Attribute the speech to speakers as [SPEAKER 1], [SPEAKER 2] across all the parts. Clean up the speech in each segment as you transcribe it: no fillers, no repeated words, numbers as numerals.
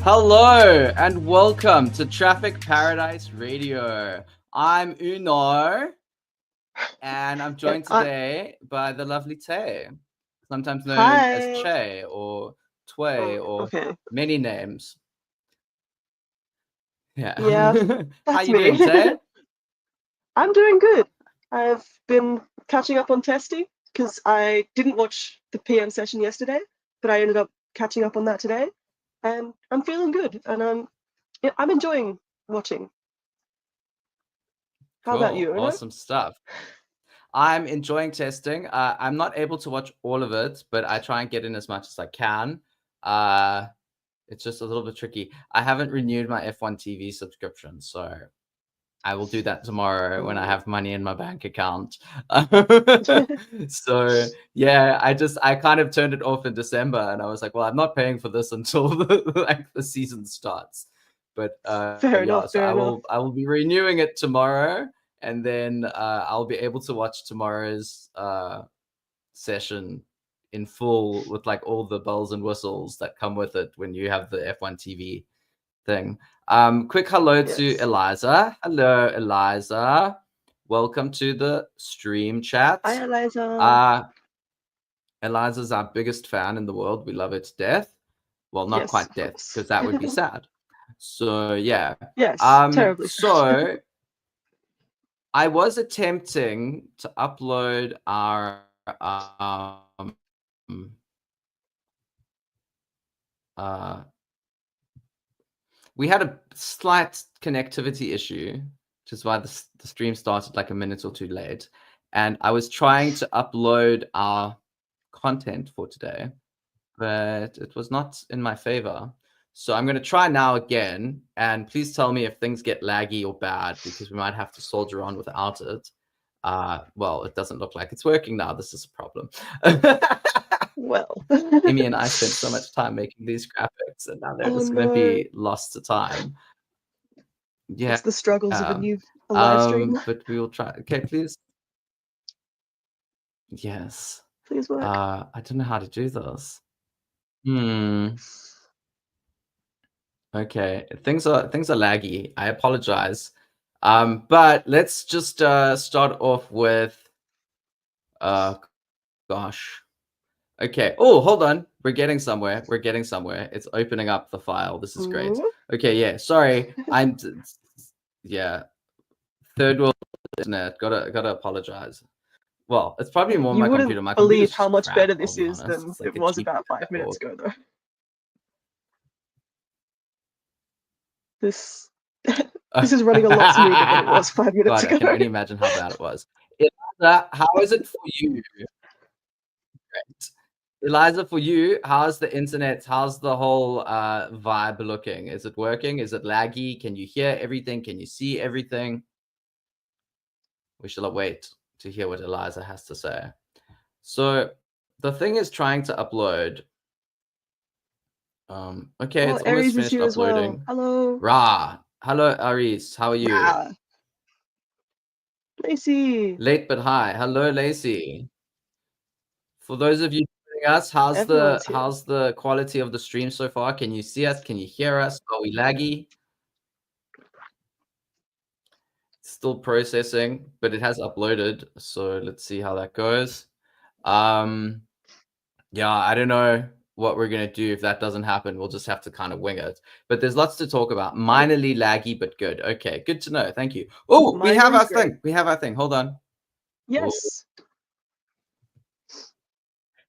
[SPEAKER 1] Hello and welcome to Traffic Paradise Radio. I'm Uno and I'm joined today by the lovely Tay, sometimes known as Che or Tway or many names.
[SPEAKER 2] Yeah,
[SPEAKER 1] How
[SPEAKER 2] that's
[SPEAKER 1] you
[SPEAKER 2] me.
[SPEAKER 1] doing, Tay?
[SPEAKER 2] I'm doing good. I've been catching up on Testy because I didn't watch the PM session yesterday, but I ended up catching up on that today, and I'm feeling good, and I'm enjoying watching. How about you, Uno?
[SPEAKER 1] Awesome stuff. I'm enjoying testing. I'm not able to watch all of it, but I try and get in as much as I can. It's just a little bit tricky. I haven't renewed my F1 TV subscription, so I will do that tomorrow when I have money in my bank account. So yeah, I kind of turned it off in December, and I was like, well, I'm not paying for this until the season starts. But
[SPEAKER 2] Fair enough.
[SPEAKER 1] I will be renewing it tomorrow, and then I'll be able to watch tomorrow's session in full with like all the bells and whistles that come with it when you have the F1 TV thing. Quick hello to Eliza. Hello, Eliza. Welcome to the stream chat.
[SPEAKER 2] Hi, Eliza.
[SPEAKER 1] Eliza's our biggest fan in the world. We love her to death. Well, not quite death, because that would be sad. So yeah.
[SPEAKER 2] Yes, terribly.
[SPEAKER 1] So I was attempting to upload our we had a slight connectivity issue, which is why the stream started like a minute or two late. And I was trying to upload our content for today, but it was not in my favor. So I'm going to try now again. And please tell me if things get laggy or bad, because we might have to soldier on without it. Well, it doesn't look like it's working now. This is a problem.
[SPEAKER 2] Well,
[SPEAKER 1] Immy and I spent so much time making these graphics, and now they're just going to be lost to time. Yeah,
[SPEAKER 2] it's the struggles of a live stream.
[SPEAKER 1] But we will try. Okay, please. Yes.
[SPEAKER 2] Please work.
[SPEAKER 1] I don't know how to do this. Okay, things are laggy. I apologize. But let's just start off with. Gosh. Okay. Oh, hold on. We're getting somewhere. It's opening up the file. This is great. Okay, yeah. Sorry. Yeah. Third world internet. Gotta apologize. Well, it's probably more my computer. My computer.
[SPEAKER 2] You wouldn't believe how much better this is than it was about 5 minutes ago, though. This is running a lot smoother than it was 5 minutes ago.
[SPEAKER 1] I can only imagine how bad it was. Eliza, how is it for you? Great. Eliza, for you, how's the internet? How's the whole vibe looking? Is it working? Is it laggy? Can you hear everything? Can you see everything? We shall wait to hear what Eliza has to say. So the thing is trying to upload. Okay, it's almost finished uploading.
[SPEAKER 2] Hello.
[SPEAKER 1] Ra. Hello, Aris. How are you?
[SPEAKER 2] Lacey.
[SPEAKER 1] Late but hi. Hello, Lacey. For those of you joining us, how's the quality of the stream so far? Can you see us? Can you hear us? Are we laggy? Still processing, but it has uploaded. So let's see how that goes. Yeah, I don't know what we're going to do if that doesn't happen. We'll just have to kind of wing it. But there's lots to talk about. Minorly laggy, but good. Okay, good to know. Thank you. Oh, we have our thing. We have our thing. Hold on.
[SPEAKER 2] Yes.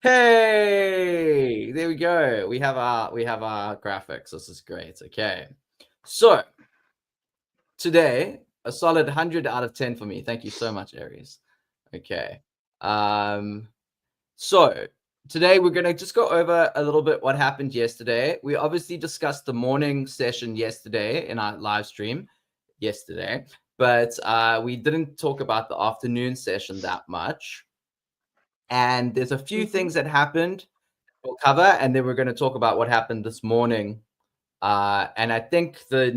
[SPEAKER 1] Hey, there we go. We have our graphics. This is great. Okay. So today, a solid 100 out of 10 for me. Thank you so much, Aries. Okay. So today we're going to just go over a little bit what happened yesterday. We obviously discussed the morning session yesterday in our live stream yesterday, but we didn't talk about the afternoon session that much. And there's a few things that happened we'll cover, and then we're going to talk about what happened this morning. And I think the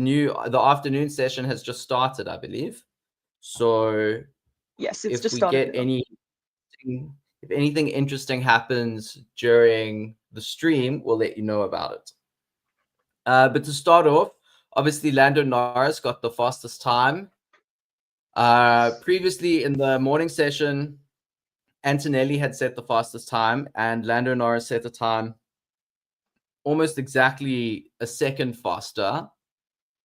[SPEAKER 1] afternoon session has just started, I believe. So
[SPEAKER 2] yes, it's
[SPEAKER 1] if
[SPEAKER 2] just
[SPEAKER 1] we
[SPEAKER 2] started.
[SPEAKER 1] If anything interesting happens during the stream, we'll let you know about it. But to start off, obviously Lando Norris got the fastest time. Previously in the morning session, Antonelli had set the fastest time, and Lando Norris set a time almost exactly a second faster.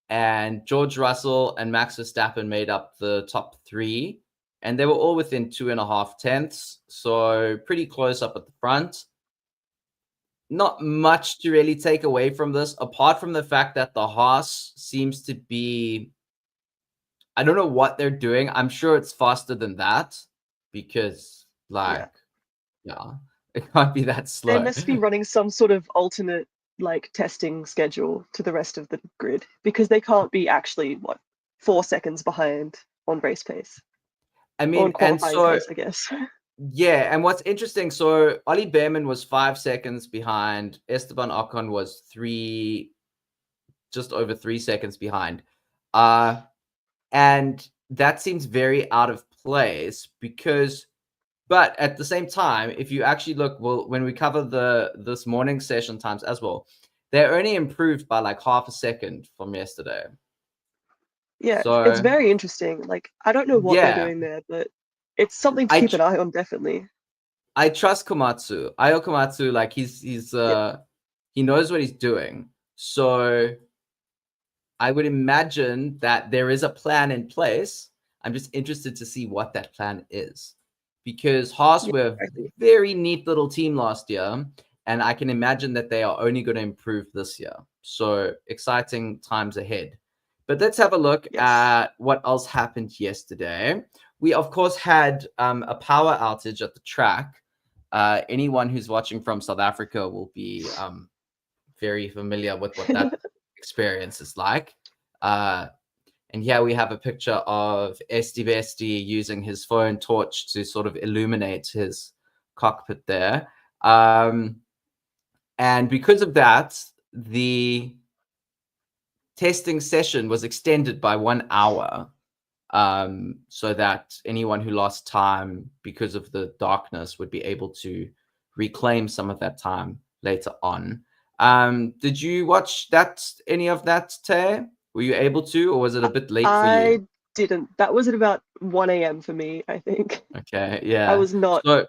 [SPEAKER 1] And George Russell and Max Verstappen made up the top three, and they were all within 2.5 tenths, so pretty close up at the front. Not much to really take away from this, apart from the fact that the Haas seems to be, I don't know what they're doing. I'm sure it's faster than that, because, like, yeah, it can't be that slow.
[SPEAKER 2] They must be running some sort of alternate like testing schedule to the rest of the grid, because they can't be actually 4 seconds behind on race pace.
[SPEAKER 1] I
[SPEAKER 2] Or
[SPEAKER 1] mean,
[SPEAKER 2] on
[SPEAKER 1] and
[SPEAKER 2] qualifying
[SPEAKER 1] so
[SPEAKER 2] pace, I guess.
[SPEAKER 1] yeah, and what's interesting, so Ollie Behrman was 5 seconds behind. Esteban Ocon was just over 3 seconds behind. And that seems very out of place because, but at the same time, if you actually look, well, when we cover this morning session times as well, they're only improved by like half a second from yesterday.
[SPEAKER 2] Yeah,
[SPEAKER 1] So
[SPEAKER 2] it's very interesting. Like, I don't know what they're
[SPEAKER 1] yeah,
[SPEAKER 2] doing there, but it's something to
[SPEAKER 1] I
[SPEAKER 2] keep an eye on, definitely.
[SPEAKER 1] I trust Komatsu. Ayo Komatsu, like he's
[SPEAKER 2] Yeah.
[SPEAKER 1] he knows what he's doing. So I would imagine that there is a plan in place. I'm just interested to see what that plan is, because Haas
[SPEAKER 2] Yeah,
[SPEAKER 1] were a
[SPEAKER 2] exactly.
[SPEAKER 1] very neat little team last year, and I can imagine that they are only going to improve this year. So exciting times ahead. But let's have a look
[SPEAKER 2] Yes.
[SPEAKER 1] at what else happened yesterday. We, of course, had a power outage at the track. Anyone who's watching from South Africa will be very familiar with what that experience is like. And here we have a picture of Esti Besti using his phone torch to sort of illuminate his cockpit there. And because of that, the testing session was extended by 1 hour, so that anyone who lost time because of the darkness would be able to reclaim some of that time later on. Did you watch any of that, Tay? Were you able to, or was it a bit late for you?
[SPEAKER 2] I didn't. That was at about 1 a.m. for me, I think.
[SPEAKER 1] Okay,
[SPEAKER 2] I
[SPEAKER 1] yeah.
[SPEAKER 2] was not.
[SPEAKER 1] So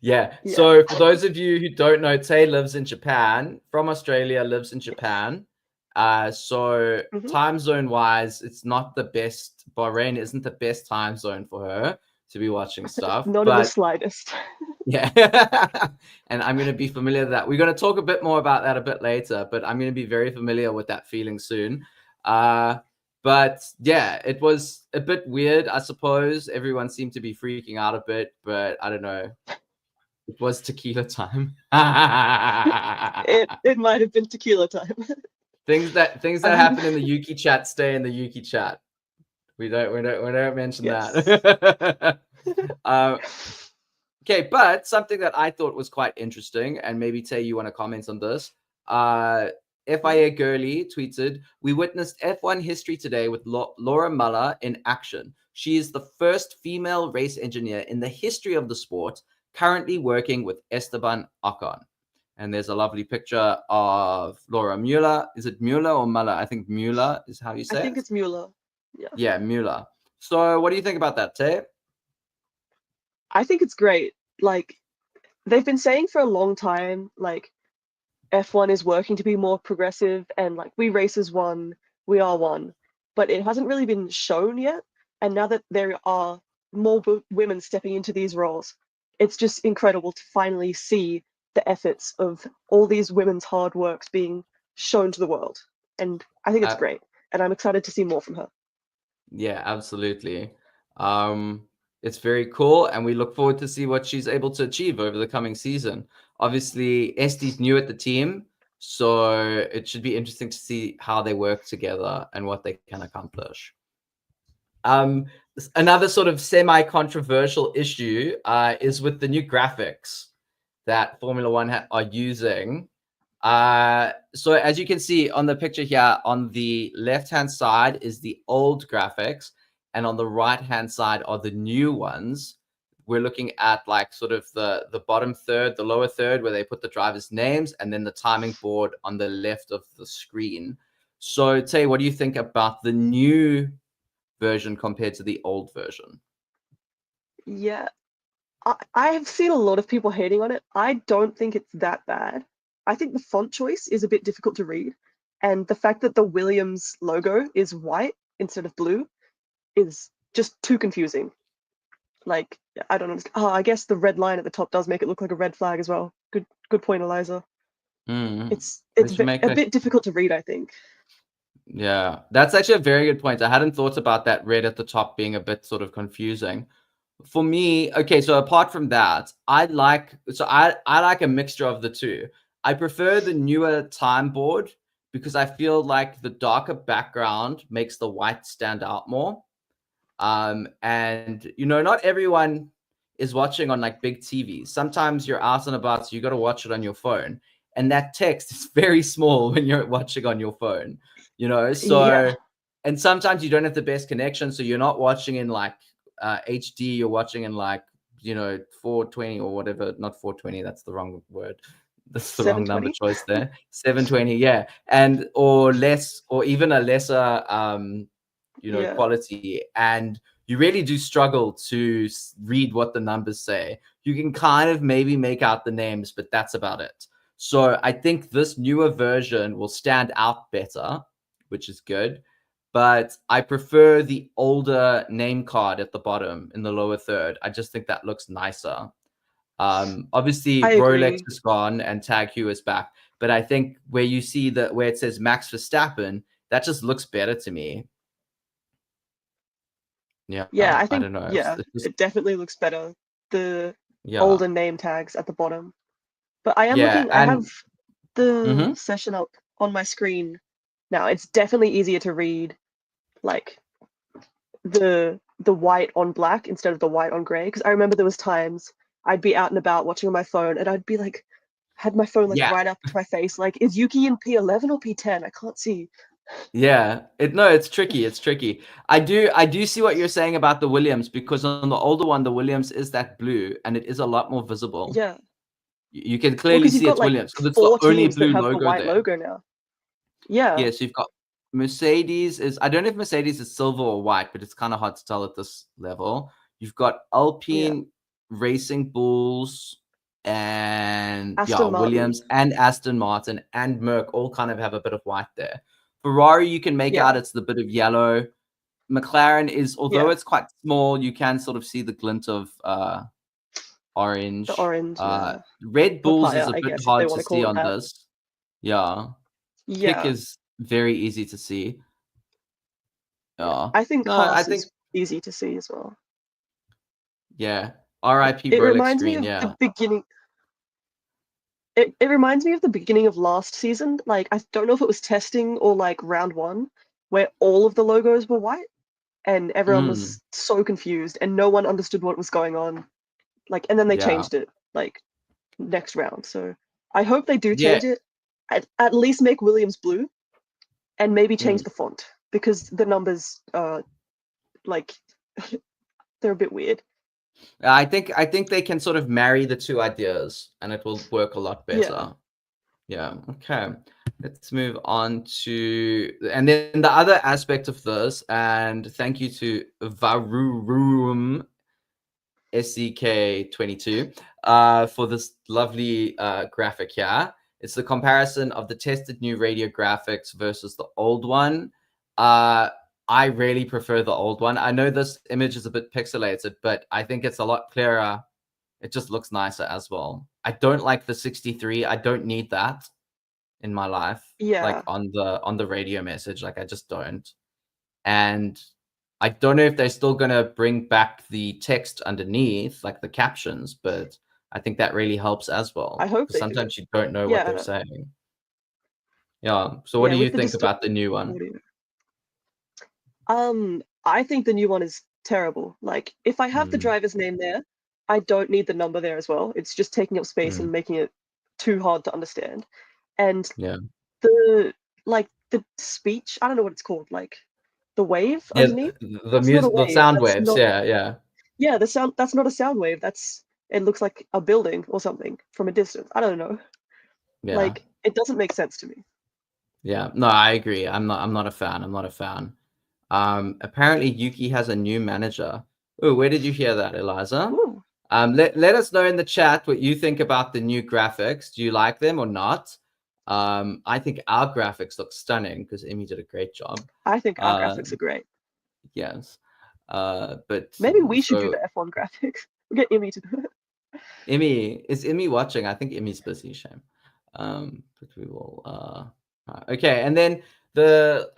[SPEAKER 1] yeah.
[SPEAKER 2] Yeah.
[SPEAKER 1] So for those of you who don't know, Tay lives in Japan, from Australia, lives in Japan. So
[SPEAKER 2] Mhm.
[SPEAKER 1] time zone wise, it's not the best. Bahrain isn't the best time zone for her to be watching stuff,
[SPEAKER 2] Not in the
[SPEAKER 1] but
[SPEAKER 2] slightest.
[SPEAKER 1] yeah. And I'm going to be familiar with that. We're going to talk a bit more about that a bit later, but I'm going to be very familiar with that feeling soon. But yeah, it was a bit weird, I suppose. Everyone seemed to be freaking out a bit, but I don't know. It was tequila time.
[SPEAKER 2] It might have been tequila time.
[SPEAKER 1] things that
[SPEAKER 2] Um,
[SPEAKER 1] happen in the Yuki chat stay in the Yuki chat. We don't mention
[SPEAKER 2] yes.
[SPEAKER 1] that. Okay, but something that I thought was quite interesting, and maybe Tay, you want to comment on this. FIA Girly tweeted, "We witnessed F1 history today with Laura Muller in action. She is the first female race engineer in the history of the sport, currently working with Esteban Ocon." And there's a lovely picture of Laura Mueller. Is it Mueller or Muller? I think Mueller is how you
[SPEAKER 2] I
[SPEAKER 1] say
[SPEAKER 2] think
[SPEAKER 1] it.
[SPEAKER 2] it's Mueller. Yeah.
[SPEAKER 1] Yeah, Mueller. So what do you think about that, Tay?
[SPEAKER 2] I think it's great. Like, they've been saying for a long time, like, F1 is working to be more progressive, and like, we race as one, we are one. But it hasn't really been shown yet. And now that there are more women stepping into these roles, it's just incredible to finally see the efforts of all these women's hard works being shown to the world. And I think it's great. And I'm excited to see more from her.
[SPEAKER 1] Yeah, absolutely. It's very cool, and we look forward to see what she's able to achieve over the coming season. Obviously, Esti's new at the team, so it should be interesting to see how they work together and what they can accomplish. Another sort of semi-controversial issue is with the new graphics that Formula One are using. So as you can see on the picture here, on the left-hand side is the old graphics, and on the right-hand side are the new ones. we're looking at like sort of the bottom third, the lower third, where they put the drivers' names, and then the timing board on the left of the screen. So, Tay, what do you think about the new version compared to the old version?
[SPEAKER 2] Yeah, I have seen a lot of people hating on it. I don't think it's that bad. I think the font choice is a bit difficult to read, and the fact that the Williams logo is white instead of blue is just too confusing. Like, I don't understand. Oh, I guess the red line at the top does make it look like a red flag as well. Good point, Eliza. It's
[SPEAKER 1] They should make
[SPEAKER 2] a bit difficult to read, I think.
[SPEAKER 1] Yeah, that's actually a very good point. I hadn't thought about that red at the top being a bit sort of confusing. For me, okay, so apart from that, I like a mixture of the two. I prefer the newer time board because I feel like the darker background makes the white stand out more. And not everyone is watching on like big TVs. Sometimes you're out and about, so you got to watch it on your phone. And that text is very small when you're watching on your phone, so
[SPEAKER 2] Yeah.
[SPEAKER 1] and sometimes you don't have the best connection, so you're not watching in like HD, you're watching in like 420 or whatever. Not 420, that's the wrong word, that's the wrong number
[SPEAKER 2] 720?
[SPEAKER 1] choice there. 720, yeah. And or less, or even a lesser
[SPEAKER 2] Yeah.
[SPEAKER 1] quality, and you really do struggle to read what the numbers say. You can kind of maybe make out the names, but that's about it. So I think this newer version will stand out better, which is good. But I prefer the older name card at the bottom in the lower third. I just think that looks nicer. Obviously,
[SPEAKER 2] I
[SPEAKER 1] Rolex
[SPEAKER 2] agree.
[SPEAKER 1] is gone and Tag Heuer is back. But I think where you see where it says Max Verstappen, that just looks better to me. Yeah,
[SPEAKER 2] Yeah, I
[SPEAKER 1] I
[SPEAKER 2] think,
[SPEAKER 1] don't know.
[SPEAKER 2] yeah,
[SPEAKER 1] It's just,
[SPEAKER 2] it definitely looks better. The
[SPEAKER 1] yeah,
[SPEAKER 2] older name tags at the bottom. But I am
[SPEAKER 1] yeah,
[SPEAKER 2] looking, I have
[SPEAKER 1] and
[SPEAKER 2] the
[SPEAKER 1] mhm.
[SPEAKER 2] session up on my screen now. It's definitely easier to read like the white on black instead of the white on gray. Because I remember there was times I'd be out and about watching on my phone and I'd be like, had my phone like
[SPEAKER 1] Yeah,
[SPEAKER 2] right up to my face, like, is Yuki in P11 or P10? I can't see.
[SPEAKER 1] yeah. It's tricky. It's tricky. I do see what you're saying about the Williams, because on the older one, the Williams is that blue and it is a lot more visible.
[SPEAKER 2] Yeah.
[SPEAKER 1] You can
[SPEAKER 2] Well,
[SPEAKER 1] clearly
[SPEAKER 2] because you've
[SPEAKER 1] see
[SPEAKER 2] got
[SPEAKER 1] it's
[SPEAKER 2] like
[SPEAKER 1] Williams because it's the
[SPEAKER 2] 4
[SPEAKER 1] only
[SPEAKER 2] teams that
[SPEAKER 1] blue
[SPEAKER 2] have the
[SPEAKER 1] logo
[SPEAKER 2] white
[SPEAKER 1] there.
[SPEAKER 2] logo now. Yeah.
[SPEAKER 1] Yeah, so you've got Mercedes is, I don't know if Mercedes is silver or white, but it's kind of hard to tell at this level. You've got
[SPEAKER 2] Yeah.
[SPEAKER 1] Alpine, Racing Bulls, and yeah,
[SPEAKER 2] Aston Martin.
[SPEAKER 1] Williams and Aston Martin and Merc all kind of have a bit of white there. Ferrari, you can make out
[SPEAKER 2] Yeah.
[SPEAKER 1] it's the bit of yellow. McLaren is, although
[SPEAKER 2] Yeah.
[SPEAKER 1] it's quite small, you can sort of see the glint of
[SPEAKER 2] The
[SPEAKER 1] orange.
[SPEAKER 2] orange, yeah.
[SPEAKER 1] Red Bulls
[SPEAKER 2] Papaya,
[SPEAKER 1] is a
[SPEAKER 2] I
[SPEAKER 1] bit
[SPEAKER 2] guess, if they
[SPEAKER 1] hard
[SPEAKER 2] want
[SPEAKER 1] to
[SPEAKER 2] to
[SPEAKER 1] see
[SPEAKER 2] call it
[SPEAKER 1] on
[SPEAKER 2] that.
[SPEAKER 1] this. Yeah. Kick
[SPEAKER 2] Yeah.
[SPEAKER 1] is very easy to see.
[SPEAKER 2] Yeah.
[SPEAKER 1] Yeah.
[SPEAKER 2] I think
[SPEAKER 1] No, I
[SPEAKER 2] Haas
[SPEAKER 1] think,
[SPEAKER 2] is easy to see as well.
[SPEAKER 1] yeah. RIP
[SPEAKER 2] It
[SPEAKER 1] Rolex
[SPEAKER 2] reminds me
[SPEAKER 1] screen,
[SPEAKER 2] of the
[SPEAKER 1] yeah.
[SPEAKER 2] beginning. It reminds me of the beginning of last season. Like, I don't know if it was testing or like round one, where all of the logos were white and everyone
[SPEAKER 1] Mm,
[SPEAKER 2] was so confused and no one understood what was going on. Like, and then they
[SPEAKER 1] yeah.
[SPEAKER 2] changed it like next round. So I hope they do
[SPEAKER 1] Yeah.
[SPEAKER 2] change it. At least make Williams blue and maybe change
[SPEAKER 1] Mm.
[SPEAKER 2] the font because the numbers are like they're a bit weird.
[SPEAKER 1] I think they can sort of marry the two ideas and it will work a lot
[SPEAKER 2] Yeah.
[SPEAKER 1] better. Yeah. Okay. Let's move on to, and then the other aspect of this, and thank you to Varurum SEK22 for this lovely graphic here. It's the comparison of the tested new radio graphics versus the old one. I really prefer the old one. I know this image is a bit pixelated, but I think it's a lot clearer. It just looks nicer as well. I don't like the 63. I don't need that in my life, like
[SPEAKER 2] Yeah.
[SPEAKER 1] on the radio message. Like I just don't. And I don't know if they're still gonna bring back the text underneath, like the captions, but I think that really helps as
[SPEAKER 2] I
[SPEAKER 1] well,
[SPEAKER 2] hope
[SPEAKER 1] because
[SPEAKER 2] they do.
[SPEAKER 1] sometimes you don't know what they're
[SPEAKER 2] Yeah.
[SPEAKER 1] saying. Yeah. So what
[SPEAKER 2] Yeah,
[SPEAKER 1] do you
[SPEAKER 2] with the
[SPEAKER 1] think
[SPEAKER 2] distorted
[SPEAKER 1] about the new one?
[SPEAKER 2] audio. I think the new one is terrible. Like, if I have the
[SPEAKER 1] Mm,
[SPEAKER 2] driver's name there, I don't need the number there as well. It's just taking up space
[SPEAKER 1] mm,
[SPEAKER 2] and making it too hard to understand. And
[SPEAKER 1] yeah.
[SPEAKER 2] the the speech, I don't know what it's called, like the wave
[SPEAKER 1] Yeah,
[SPEAKER 2] underneath.
[SPEAKER 1] the
[SPEAKER 2] That's not a
[SPEAKER 1] music, the
[SPEAKER 2] wave.
[SPEAKER 1] sound
[SPEAKER 2] That's
[SPEAKER 1] waves.
[SPEAKER 2] not
[SPEAKER 1] Yeah, yeah.
[SPEAKER 2] Yeah, the sound, that's not a sound wave. It looks like a building or something from a distance. I don't know.
[SPEAKER 1] Yeah.
[SPEAKER 2] Like, it doesn't make sense to me.
[SPEAKER 1] Yeah. No, I agree. I'm not a fan. I'm not a fan. Apparently Yuki has a new manager. Oh, where did you hear that, Eliza?
[SPEAKER 2] Ooh.
[SPEAKER 1] Let us know in the chat what you think about the new graphics. Do you like them or not? I think our graphics look stunning because Immy did a great job.
[SPEAKER 2] I think our graphics are great.
[SPEAKER 1] Yes. But
[SPEAKER 2] Maybe we should do
[SPEAKER 1] so
[SPEAKER 2] the F1 graphics. We'll get Immy to do it.
[SPEAKER 1] is Immy watching? I think Immy's busy, shame. But we will okay, and then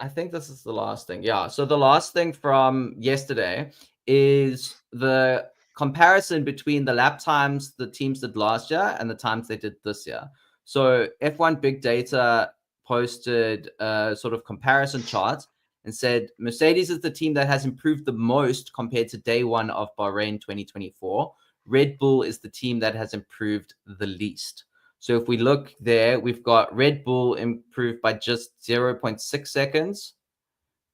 [SPEAKER 1] I think this is the last thing. Yeah, so the last thing from yesterday is the comparison between the lap times the teams did last year and the times they did this year. So F1 Big Data posted a sort of comparison chart and said Mercedes is the team that has improved the most compared to day one of Bahrain 2024. Red Bull is the team that has improved the least. So if we look there, we've got Red Bull improved by just 0.6 seconds,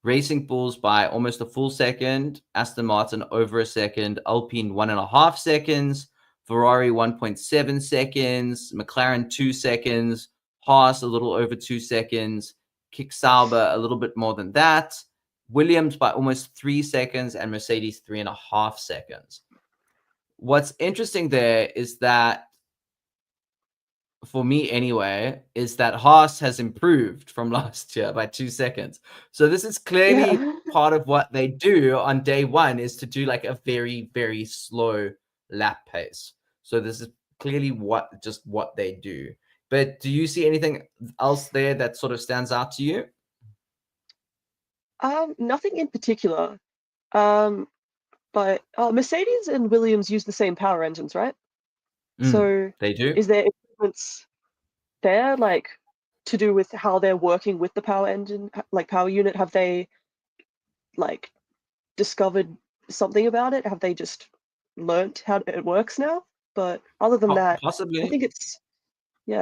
[SPEAKER 1] Racing Bulls by almost a full second, Aston Martin over a second, Alpine 1.5 seconds, Ferrari 1.7 seconds, McLaren 2 seconds, Haas a little over 2 seconds, Kick Sauber a little bit more than that, Williams by almost 3 seconds, and Mercedes 3.5 seconds. What's interesting there is that, for me anyway, is that Haas has improved from last year by 2 seconds. So this is clearly
[SPEAKER 2] Yeah.
[SPEAKER 1] part of what they do on day one, is to do like a very, very slow lap pace. So this is clearly what they do. But do you see anything else there that sort of stands out to you?
[SPEAKER 2] Nothing in particular. But Mercedes and Williams use the same power engines, right? So
[SPEAKER 1] They do.
[SPEAKER 2] is there improvements there, like to do with how they're working with the power engine, like power unit? Have they like discovered something about it? Have they just learnt how it works now? But other than that, I
[SPEAKER 1] Possibly.
[SPEAKER 2] think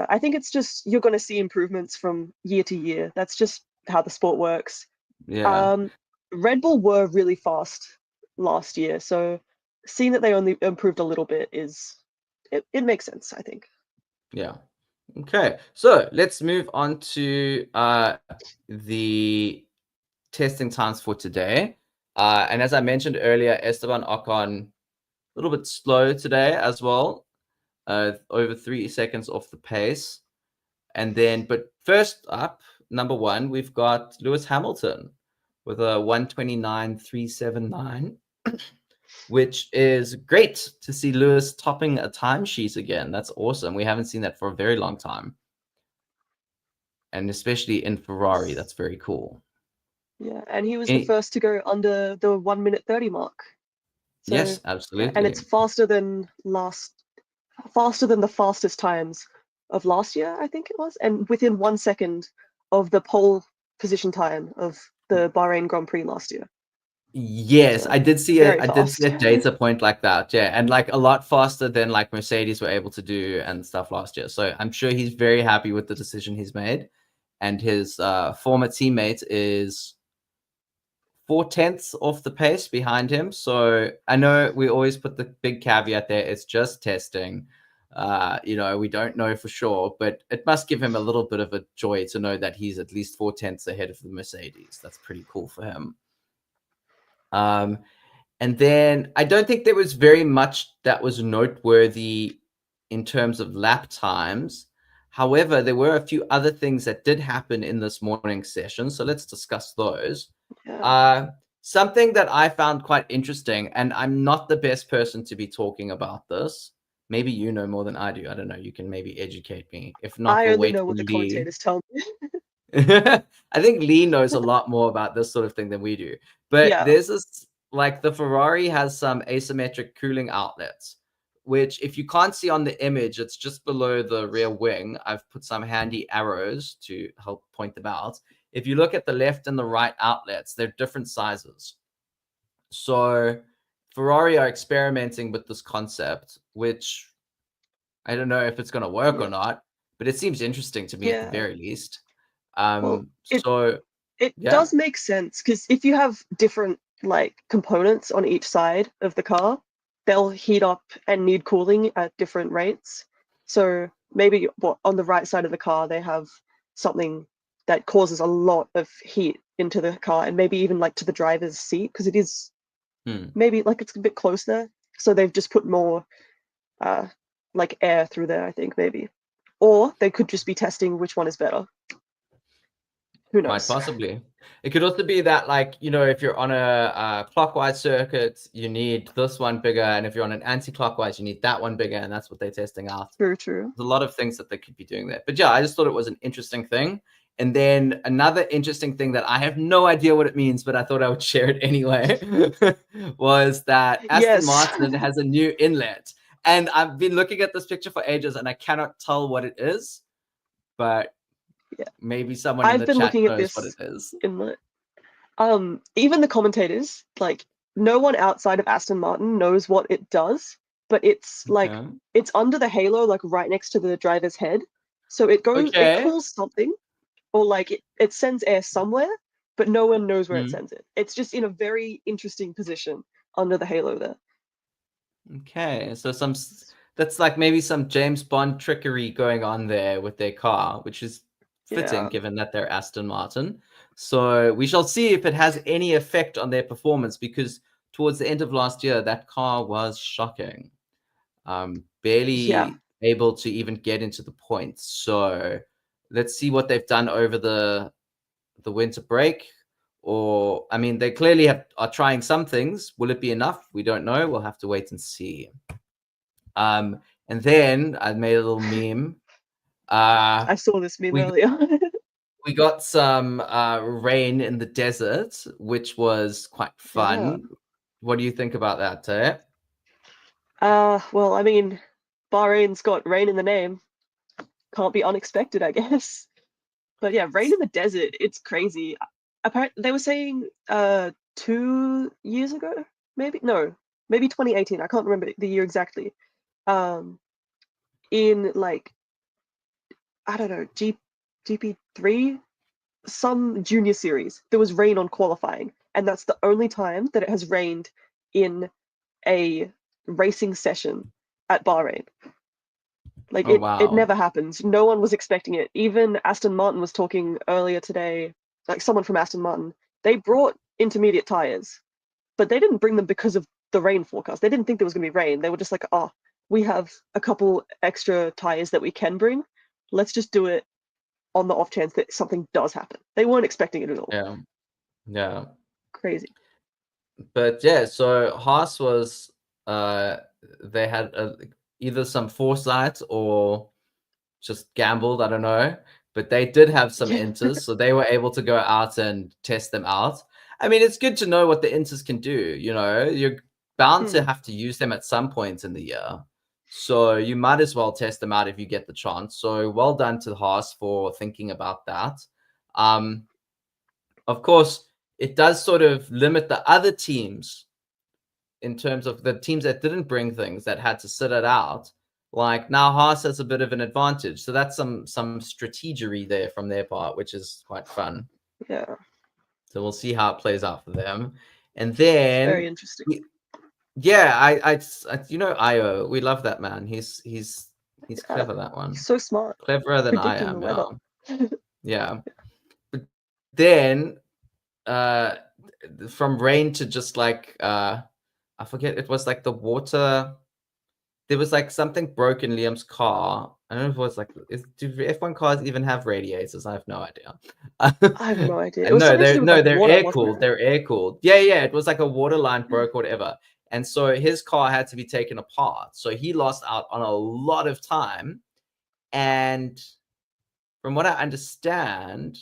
[SPEAKER 2] I think it's just you're going to see improvements from year to year. That's just how the sport works.
[SPEAKER 1] Yeah.
[SPEAKER 2] Um, Red Bull were really fast last year, so seeing that they only improved a little bit it makes sense, I think.
[SPEAKER 1] Yeah. Okay. So let's move on to the testing times for today. And as I mentioned earlier, Esteban Ocon a little bit slow today as well, over 3 seconds off the pace. And then, but first up, number one, we've got Lewis Hamilton with a 1:29.379, which is great to see Lewis topping a timesheet again. That's awesome. We haven't seen that for a very long time. And especially in Ferrari, that's very cool.
[SPEAKER 2] Yeah, and he was the first to go under the 1 minute 30 mark. So
[SPEAKER 1] Yes,
[SPEAKER 2] yeah, and
[SPEAKER 1] absolutely.
[SPEAKER 2] it's faster than the fastest times of last year, I think it was, and within 1 second of the pole position time of the Bahrain Grand Prix last year.
[SPEAKER 1] Yes,
[SPEAKER 2] So
[SPEAKER 1] I did see
[SPEAKER 2] very
[SPEAKER 1] I did see
[SPEAKER 2] fast.
[SPEAKER 1] a data point like that. Yeah, and like a lot faster than like Mercedes were able to do and stuff last year. So I'm sure he's very happy with the decision he's made. And his former teammate is 4/10 off the pace behind him. So I know we always put the big caveat there, it's just testing. We don't know for sure, but it must give him a little bit of a joy to know that he's at least 4/10 ahead of the Mercedes. That's pretty cool for him. And then I don't think there was very much that was noteworthy in terms of lap times. However, there were a few other things that did happen in this morning session. So let's discuss those.
[SPEAKER 2] Yeah.
[SPEAKER 1] Something that I found quite interesting, and I'm not the best person to be talking about this. Maybe you know more than I do. I don't know. You can maybe educate me. If not,
[SPEAKER 2] I
[SPEAKER 1] we'll
[SPEAKER 2] only
[SPEAKER 1] wait
[SPEAKER 2] know
[SPEAKER 1] for
[SPEAKER 2] what the
[SPEAKER 1] Lee.
[SPEAKER 2] commentators tell me.
[SPEAKER 1] I think Lee knows a lot more about this sort of thing than we do. But
[SPEAKER 2] Yeah.
[SPEAKER 1] there's this, like the Ferrari has some asymmetric cooling outlets, which if you can't see on the image, it's just below the rear wing. I've put some handy arrows to help point them out. If you look at the left and the right outlets, they're different sizes. So Ferrari are experimenting with this concept, which I don't know if it's going to work or
[SPEAKER 2] Yeah.
[SPEAKER 1] not, but it seems interesting to me at the
[SPEAKER 2] Yeah.
[SPEAKER 1] very least.
[SPEAKER 2] Well,
[SPEAKER 1] So
[SPEAKER 2] it
[SPEAKER 1] yeah.
[SPEAKER 2] does make sense because if you have different like components on each side of the car, they'll heat up and need cooling at different rates. So maybe on the right side of the car they have something that causes a lot of heat into the car, and maybe even like to the driver's seat, because it is maybe like it's a bit close there. So they've just put more like air through there, I think, maybe. Or they could just be testing which one is better. Who knows?
[SPEAKER 1] Quite possibly. It could also be that, like, you know, if you're on a clockwise circuit, you need this one bigger, and if you're on an anti-clockwise, you need that one bigger, and that's what they're testing out.
[SPEAKER 2] True.
[SPEAKER 1] There's a lot of things that they could be doing there. But yeah, I just thought it was an interesting thing. And then another interesting thing that I have no idea what it means, but I thought I would share it anyway, was that Aston Martin has a new inlet. And I've been looking at this picture for ages, and I cannot tell what it is, but maybe someone in the chat knows what it is.
[SPEAKER 2] Inlet. Even the commentators, like, no one outside of Aston Martin knows what it does, but it's like it's under the halo, like right next to the driver's head. So it goes, it cools something, or like it sends air somewhere, but no one knows where it sends it. It's just in a very interesting position under the halo there.
[SPEAKER 1] Okay, so that's like maybe some James Bond trickery going on there with their car, which is fitting given that they're Aston Martin. So we shall see if it has any effect on their performance, because towards the end of last year, that car was shocking. Barely able to even get into the points. So let's see what they've done over the winter break. Or, I mean, they clearly are trying some things. Will it be enough? We don't know. We'll have to wait and see. And then I made a little meme.
[SPEAKER 2] I saw this meme earlier.
[SPEAKER 1] We got some rain in the desert, which was quite fun. Yeah. What do you think about that, Tay?
[SPEAKER 2] Well, I mean, Bahrain's got rain in the name. Can't be unexpected, I guess. But yeah, rain in the desert, it's crazy. Apparently, they were saying 2 years ago, maybe 2018. I can't remember the year exactly. In like, I don't know, GP3, some junior series, there was rain on qualifying, and that's the only time that it has rained in a racing session at Bahrain. Like, it never happens. No one was expecting it. Even Aston Martin was talking earlier today, like someone from Aston Martin, they brought intermediate tires, but they didn't bring them because of the rain forecast. They didn't think there was going to be rain. They were just like, oh, we have a couple extra tires that we can bring. Let's just do it on the off chance that something does happen. They weren't expecting it at all.
[SPEAKER 1] Yeah.
[SPEAKER 2] Crazy.
[SPEAKER 1] But yeah, so Haas was, they had either some foresight or just gambled, I don't know. But they did have some inters, so they were able to go out and test them out. I mean, it's good to know what the inters can do. You know, you're bound to have to use them at some point in the year. So you might as well test them out if you get the chance. So well done to Haas for thinking about that. Of course, it does sort of limit the other teams in terms of the teams that didn't bring things, that had to sit it out. Like, now Haas has a bit of an advantage. So that's some strategery there from their part, which is quite fun.
[SPEAKER 2] Yeah.
[SPEAKER 1] So we'll see how it plays out for them. And then
[SPEAKER 2] very interesting.
[SPEAKER 1] I you know, Io, we love that man. He's clever, that one.
[SPEAKER 2] He's so smart.
[SPEAKER 1] Cleverer than I am. Yeah. But then from rain to just like I forget, it was like the water. There was like something broke in Liam's car. I don't know if it was like, do F1 cars even have radiators? I have no idea.
[SPEAKER 2] I have no idea.
[SPEAKER 1] They're air cooled. They're air cooled. Yeah. It was like a water line broke or whatever. And so his car had to be taken apart. So he lost out on a lot of time. And from what I understand,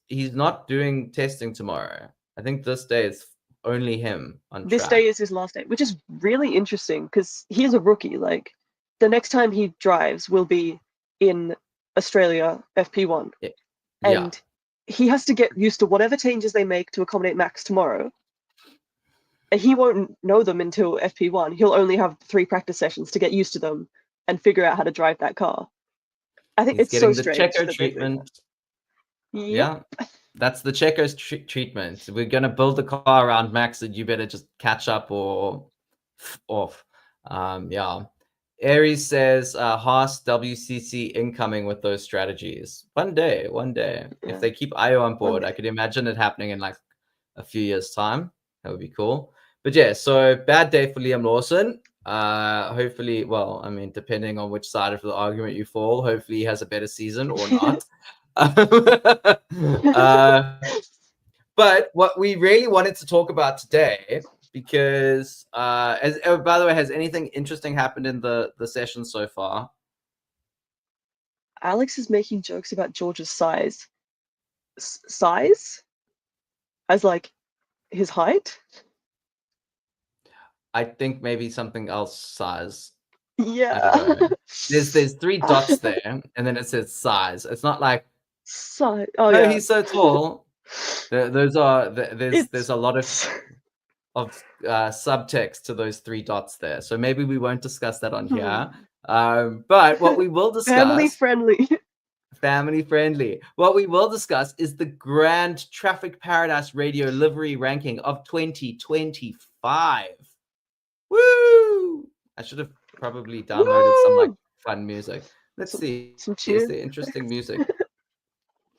[SPEAKER 1] he's not doing testing tomorrow. I think this day is only him on track.
[SPEAKER 2] This day is his last day, which is really interesting because he's a rookie. Like, the next time he drives will be in Australia FP1. And he has to get used to whatever changes they make to accommodate Max tomorrow. And he won't know them until FP1. He'll only have 3 practice sessions to get used to them and figure out how to drive that car. I think it's so strange.
[SPEAKER 1] Checo treatment. Yeah. That's the Checo's treatment. We're going to build the car around Max, and you better just catch up or off. Yeah. Aries says Haas WCC incoming with those strategies. One day.
[SPEAKER 2] Yeah.
[SPEAKER 1] If they keep Io on board,
[SPEAKER 2] day.
[SPEAKER 1] I could imagine it happening in like a few years' time. That would be cool. But yeah, so bad day for Liam Lawson. Hopefully, well, I mean, depending on which side of the argument you fall, hopefully he has a better season or not. But what we really wanted to talk about today, because by the way, has anything interesting happened in the session so far?
[SPEAKER 2] Alex is making jokes about George's size. Size? As like his height?
[SPEAKER 1] I think maybe something else size.
[SPEAKER 2] Yeah.
[SPEAKER 1] I don't know. There's 3 dots there, and then it says size. It's not like
[SPEAKER 2] size. Oh
[SPEAKER 1] no,
[SPEAKER 2] yeah.
[SPEAKER 1] he's so tall. There's a lot of subtext to those 3 dots there. So maybe we won't discuss that on here. But what we will discuss, family friendly. What we will discuss is the Grand Traffic Paradise Radio livery ranking of 2025. Woo! I should have probably downloaded some like fun music. Let's see.
[SPEAKER 2] Some
[SPEAKER 1] Is there interesting music?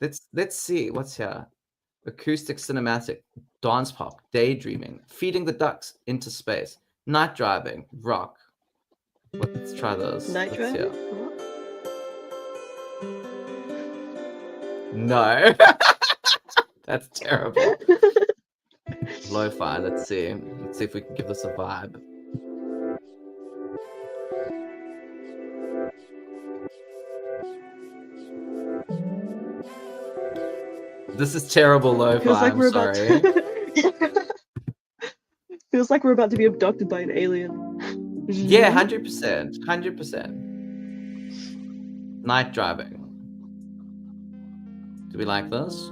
[SPEAKER 1] Let's see what's here. Acoustic cinematic, dance pop, daydreaming, feeding the ducks into space, night driving, rock. Let's try those.
[SPEAKER 2] Night driving?
[SPEAKER 1] No. That's terrible. Lo-fi, let's see. Let's see if we can give this a vibe. This is terrible lo-fi, like I'm sorry.
[SPEAKER 2] Feels like we're about to be abducted by an alien.
[SPEAKER 1] Yeah, 100%. 100%. Night driving. Do we like this?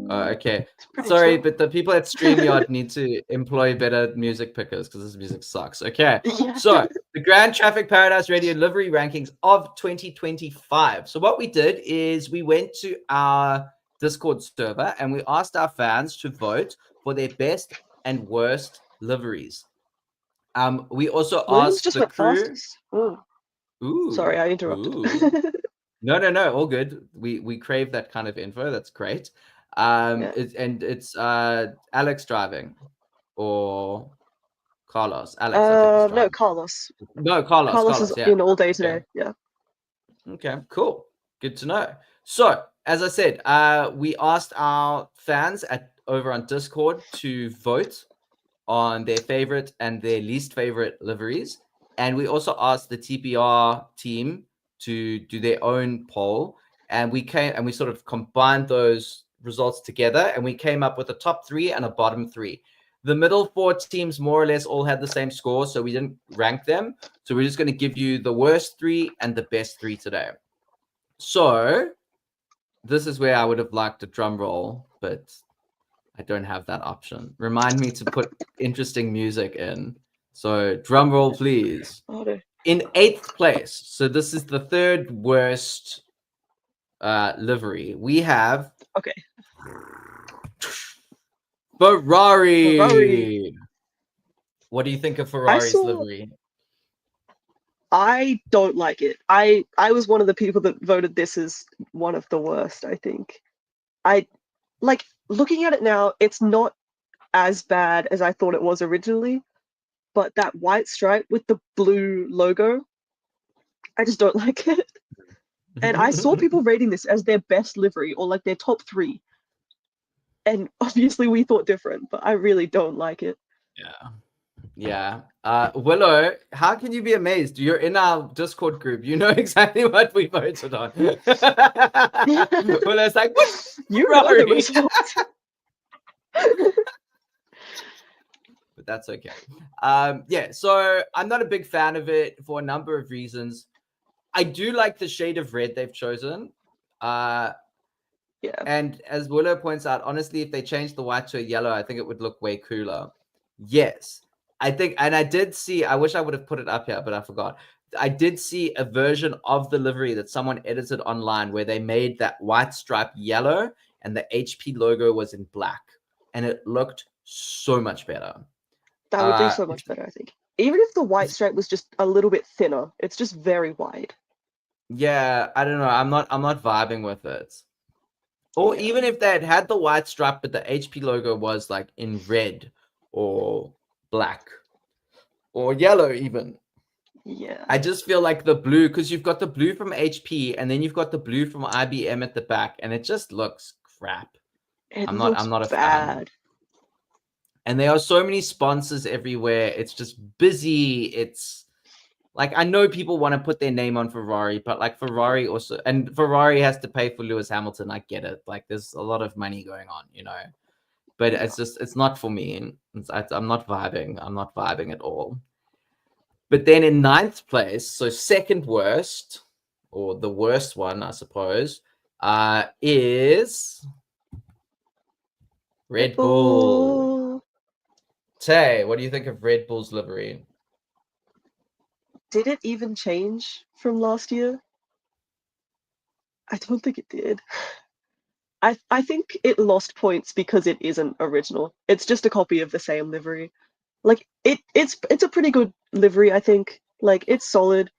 [SPEAKER 1] Oh, okay. Sorry, chill. But the people at StreamYard need to employ better music pickers because this music sucks. Okay. Yeah. So the Grand Traffic Paradise Radio livery rankings of 2025. So what we did is we went to our Discord server and we asked our fans to vote for their best and worst liveries. We also asked
[SPEAKER 2] just
[SPEAKER 1] the crew.
[SPEAKER 2] Ooh. Sorry, I interrupted.
[SPEAKER 1] No, all good. We crave that kind of info. That's great. It's Alex driving or Carlos. Alex, I think
[SPEAKER 2] no, Carlos.
[SPEAKER 1] No, Carlos
[SPEAKER 2] is in all day today. Yeah.
[SPEAKER 1] Okay, cool. Good to know. So, as I said, we asked our fans over on Discord to vote on their favorite and their least favorite liveries, and we also asked the TPR team to do their own poll, and we sort of combined those results together, and we came up with a top 3 and a bottom 3. The middle 4 teams more or less all had the same score, so we didn't rank them. So we're just going to give you the worst 3 and the best 3 today. So this is where I would have liked a drum roll, but I don't have that option. Remind me to put interesting music in. So drum roll, please. In 8th place, so this is the 3rd worst livery, we have Ferrari. What do you think of Ferrari's livery?
[SPEAKER 2] I don't like it. I was one of the people that voted this as one of the worst, I think. I like looking at it now, it's not as bad as I thought it was originally, but that white stripe with the blue logo, I just don't like it. And I saw people rating this as their best livery or like their top 3. And obviously we thought different, but I really don't like it.
[SPEAKER 1] Yeah. Willow, how can you be amazed? You're in our Discord group. You know exactly what we voted on. Willow's like, what?
[SPEAKER 2] You know the results.
[SPEAKER 1] But that's okay. So I'm not a big fan of it for a number of reasons. I do like the shade of red they've chosen. And as Willow points out, honestly, if they changed the white to a yellow, I think it would look way cooler. Yes. I think, and I did see, I wish I would have put it up here, but I forgot. I did see a version of the livery that someone edited online where they made that white stripe yellow and the HP logo was in black. And it looked so much better.
[SPEAKER 2] That would be so much better, I think. Even if the white stripe was just a little bit thinner, it's just very wide.
[SPEAKER 1] Yeah, I don't know. I'm not vibing with it. Or
[SPEAKER 2] Yeah.
[SPEAKER 1] even if they had the white stripe, but the HP logo was like in red or black or yellow, even.
[SPEAKER 2] Yeah.
[SPEAKER 1] I just feel like the blue, because you've got the blue from HP and then you've got the blue from IBM at the back, and it just looks crap.
[SPEAKER 2] It
[SPEAKER 1] I'm
[SPEAKER 2] looks
[SPEAKER 1] not a fan.
[SPEAKER 2] bad.
[SPEAKER 1] And there are so many sponsors everywhere. It's just busy. It's like, I know people want to put their name on Ferrari, but like Ferrari also, and Ferrari has to pay for Lewis Hamilton. I get it. Like there's a lot of money going on, you know, but
[SPEAKER 2] Yeah.
[SPEAKER 1] it's not for me. I'm not vibing. I'm not vibing at all. But then in ninth place, so second worst, or the worst one, I suppose, is Red Bull. Tay, what do you think of Red Bull's livery?
[SPEAKER 2] Did it even change from last year? I don't think it did. I think it lost points because it isn't original. It's just a copy of the same livery. Like it's a pretty good livery, I think. Like it's solid.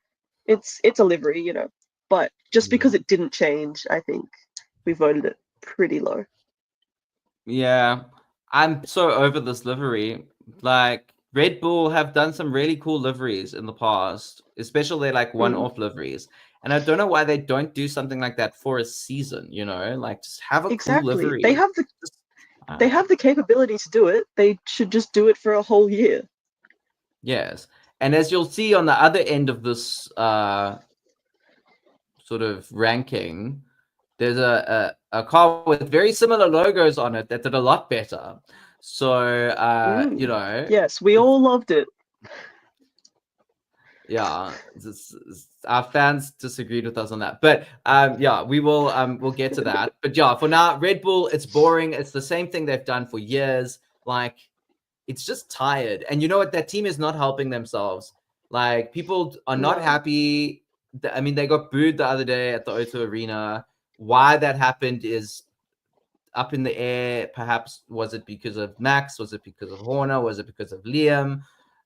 [SPEAKER 2] It's a livery, you know. But just because it didn't change, I think we voted it pretty low.
[SPEAKER 1] Yeah, I'm so over this livery. Like Red Bull have done some really cool liveries in the past, especially like one-off liveries. And I don't know why they don't do something like that for a season, you know? Like just have a cool
[SPEAKER 2] Exactly.
[SPEAKER 1] livery.
[SPEAKER 2] They have the capability to do it. They should just do it for a whole year.
[SPEAKER 1] Yes. And as you'll see on the other end of this sort of ranking, there's a car with very similar logos on it that did a lot better. So, you know.
[SPEAKER 2] Yes, we all loved it.
[SPEAKER 1] Yeah, our fans disagreed with us on that, but yeah, we'll get to that. But yeah, for now, Red Bull, it's boring. It's the same thing they've done for years. Like, it's just tired. And you know what? That team is not helping themselves. Like, people are not happy. I mean, they got booed the other day at the O2 Arena. Why that happened is up in the air. Perhaps was it because of Max? Was it because of Horner? Was it because of Liam?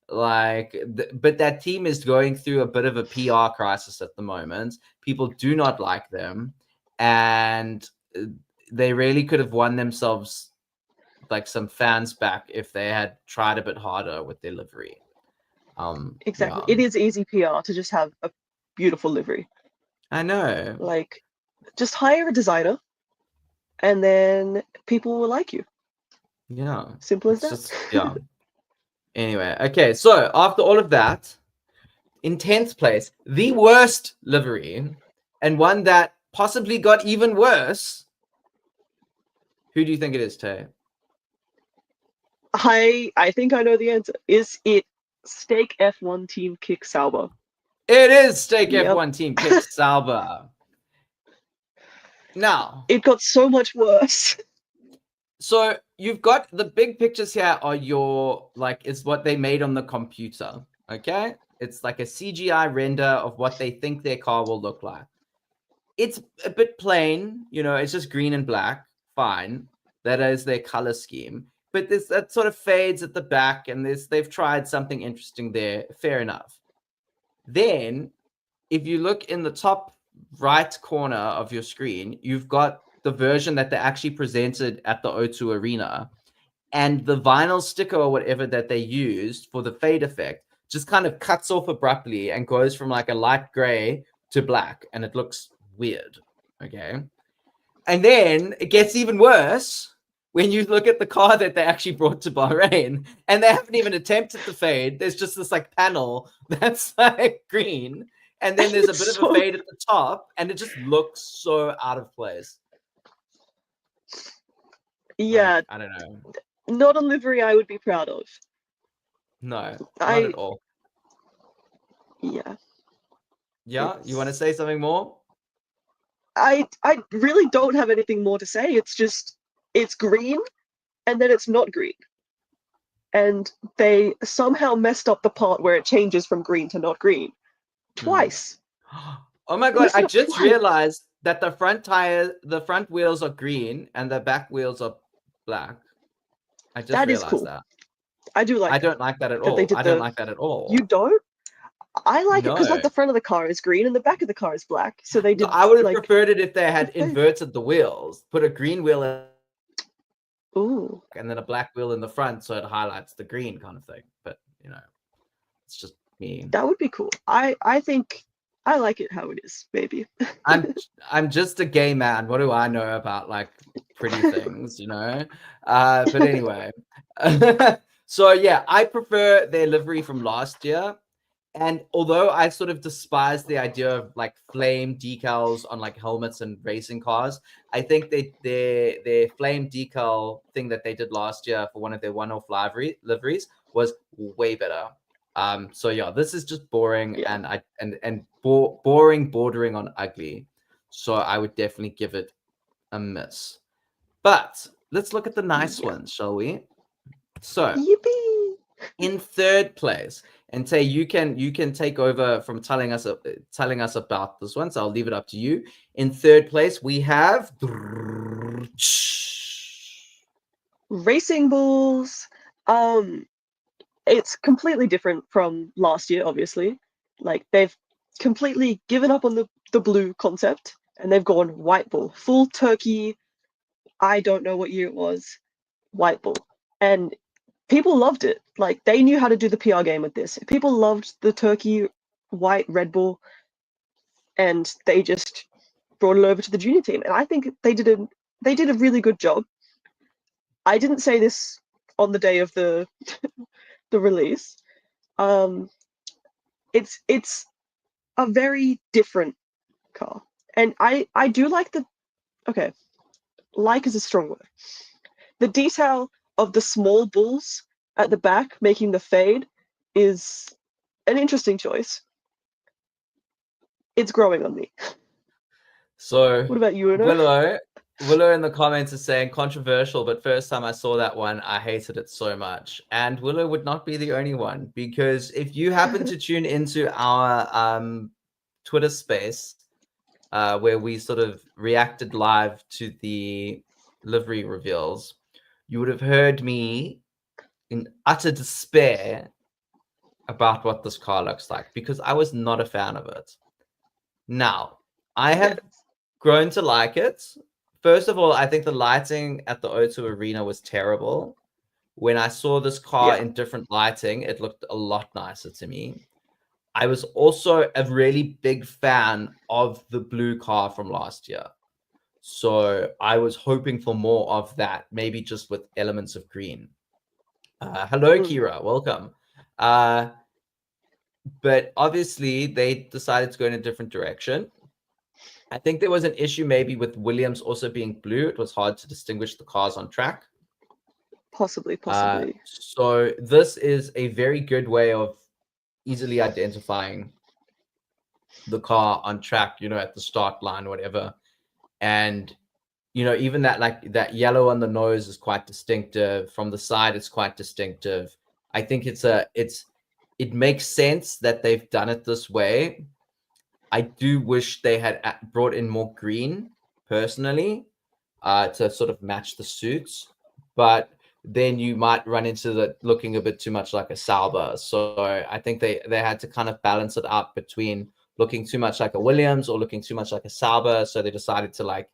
[SPEAKER 1] Like, but that team is going through a bit of a PR crisis at the moment. People do not like them, and they really could have won themselves like some fans back if they had tried a bit harder with their livery.
[SPEAKER 2] Exactly.
[SPEAKER 1] Yeah.
[SPEAKER 2] It is easy PR to just have a beautiful livery.
[SPEAKER 1] I know.
[SPEAKER 2] Like, just hire a designer, and then people will like you.
[SPEAKER 1] Yeah.
[SPEAKER 2] Simple as
[SPEAKER 1] It's
[SPEAKER 2] that.
[SPEAKER 1] just, yeah. Anyway, okay. So after all of that, in 10th place, the worst livery, and one that possibly got even worse. Who do you think it is, Tay?
[SPEAKER 2] I think I know the answer. Is it Steak F1 Team Kick Sauber?
[SPEAKER 1] It is Steak
[SPEAKER 2] Yep.
[SPEAKER 1] F1 Team Kick Sauber. Now,
[SPEAKER 2] it got so much worse.
[SPEAKER 1] So you've got the big pictures here are your, like, it's what they made on the computer. Okay. It's like a CGI render of what they think their car will look like. It's a bit plain, you know, it's just green and black. Fine. That is their color scheme. But this that sort of fades at the back, and they've tried something interesting there. Fair enough. Then, if you look in the top right corner of your screen, you've got the version that they actually presented at the O2 Arena. And the vinyl sticker or whatever that they used for the fade effect just kind of cuts off abruptly and goes from like a light gray to black. And it looks weird. Okay. And then it gets even worse when you look at the car that they actually brought to Bahrain, and they haven't even attempted the fade. There's just this like panel that's like green, and then there's a bit of a fade at the top, and it just looks so out of place.
[SPEAKER 2] Yeah.
[SPEAKER 1] Like, I don't know.
[SPEAKER 2] Not a livery I would be proud of.
[SPEAKER 1] No, not at all.
[SPEAKER 2] Yeah.
[SPEAKER 1] Yeah, you want to say something more?
[SPEAKER 2] I really don't have anything more to say. It's just it's green, and then it's not green. And they somehow messed up the part where it changes from green to not green. Twice.
[SPEAKER 1] Oh my god, I just realized that the front wheels are green and the back wheels are black. I just
[SPEAKER 2] That is
[SPEAKER 1] realized
[SPEAKER 2] cool.
[SPEAKER 1] that.
[SPEAKER 2] I do like
[SPEAKER 1] I
[SPEAKER 2] that.
[SPEAKER 1] don't like that at
[SPEAKER 2] That they
[SPEAKER 1] all.
[SPEAKER 2] did
[SPEAKER 1] I don't
[SPEAKER 2] the.
[SPEAKER 1] like that at all.
[SPEAKER 2] You don't? I like it because like
[SPEAKER 1] No.
[SPEAKER 2] the front of the car is green and the back of the car is black. So they
[SPEAKER 1] No,
[SPEAKER 2] did
[SPEAKER 1] I would have
[SPEAKER 2] like.
[SPEAKER 1] preferred it if they had
[SPEAKER 2] They've.
[SPEAKER 1] inverted the wheels, put a green wheel
[SPEAKER 2] Ooh,
[SPEAKER 1] and then a black wheel in the front so it highlights the green kind of thing. But it's just me.
[SPEAKER 2] that would be cool. I think I like it how it is. Maybe.
[SPEAKER 1] I'm just a gay man. What do I know about like pretty things, But anyway. So yeah, I prefer their livery from last year. And although I sort of despise the idea of like flame decals on like helmets and racing cars, I think their flame decal thing that they did last year for one of their one-off liveries was way better. So yeah, this is just boring
[SPEAKER 2] Yeah.
[SPEAKER 1] and boring bordering on ugly. So I would definitely give it a miss. But let's look at the nice
[SPEAKER 2] Yeah.
[SPEAKER 1] ones, shall we? So
[SPEAKER 2] Yippee!
[SPEAKER 1] in third place, and Tay, you can take over from telling us about this one. So I'll leave it up to you. In third place, we have
[SPEAKER 2] Racing Bulls. It's completely different from last year, obviously. Like they've completely given up on the blue concept and they've gone white bull, full turkey. I don't know what year it was, white bull, and people loved it. Like they knew how to do the PR game with this. People loved the turkey, white Red Bull, and they just brought it over to the junior team. And I think they did a really good job. I didn't say this on the day of the release. Um, it's a very different car, and I do like the okay. Like is a strong word. The detail of the small bulls at the back making the fade is an interesting choice. It's growing on me.
[SPEAKER 1] So
[SPEAKER 2] What about you, Uno?
[SPEAKER 1] Willow in the comments is saying controversial, but first time I saw that one, I hated it so much. And Willow would not be the only one, because if you happen to tune into our Twitter space, where we sort of reacted live to the livery reveals, you would have heard me in utter despair about what this car looks like, because I was not a fan of it. Now, I have grown to like it. First of all, I think the lighting at the O2 Arena was terrible. When I saw this car
[SPEAKER 2] Yeah.
[SPEAKER 1] in different lighting, it looked a lot nicer to me. I was also a really big fan of the blue car from last year. So I was hoping for more of that, maybe just with elements of green. Hello, Kira. Welcome. But obviously, they decided to go in a different direction. I think there was an issue maybe with Williams also being blue. It was hard to distinguish the cars on track.
[SPEAKER 2] Possibly.
[SPEAKER 1] So this is a very good way of easily identifying the car on track, at the start line, whatever. And, even that yellow on the nose is quite distinctive. From the side, it's quite distinctive. I think it makes sense that they've done it this way. I do wish they had brought in more green, personally, to sort of match the suits, but then you might run into the looking a bit too much like a Sauber. So I think they had to kind of balance it out between looking too much like a Williams or looking too much like a Sauber. So they decided to like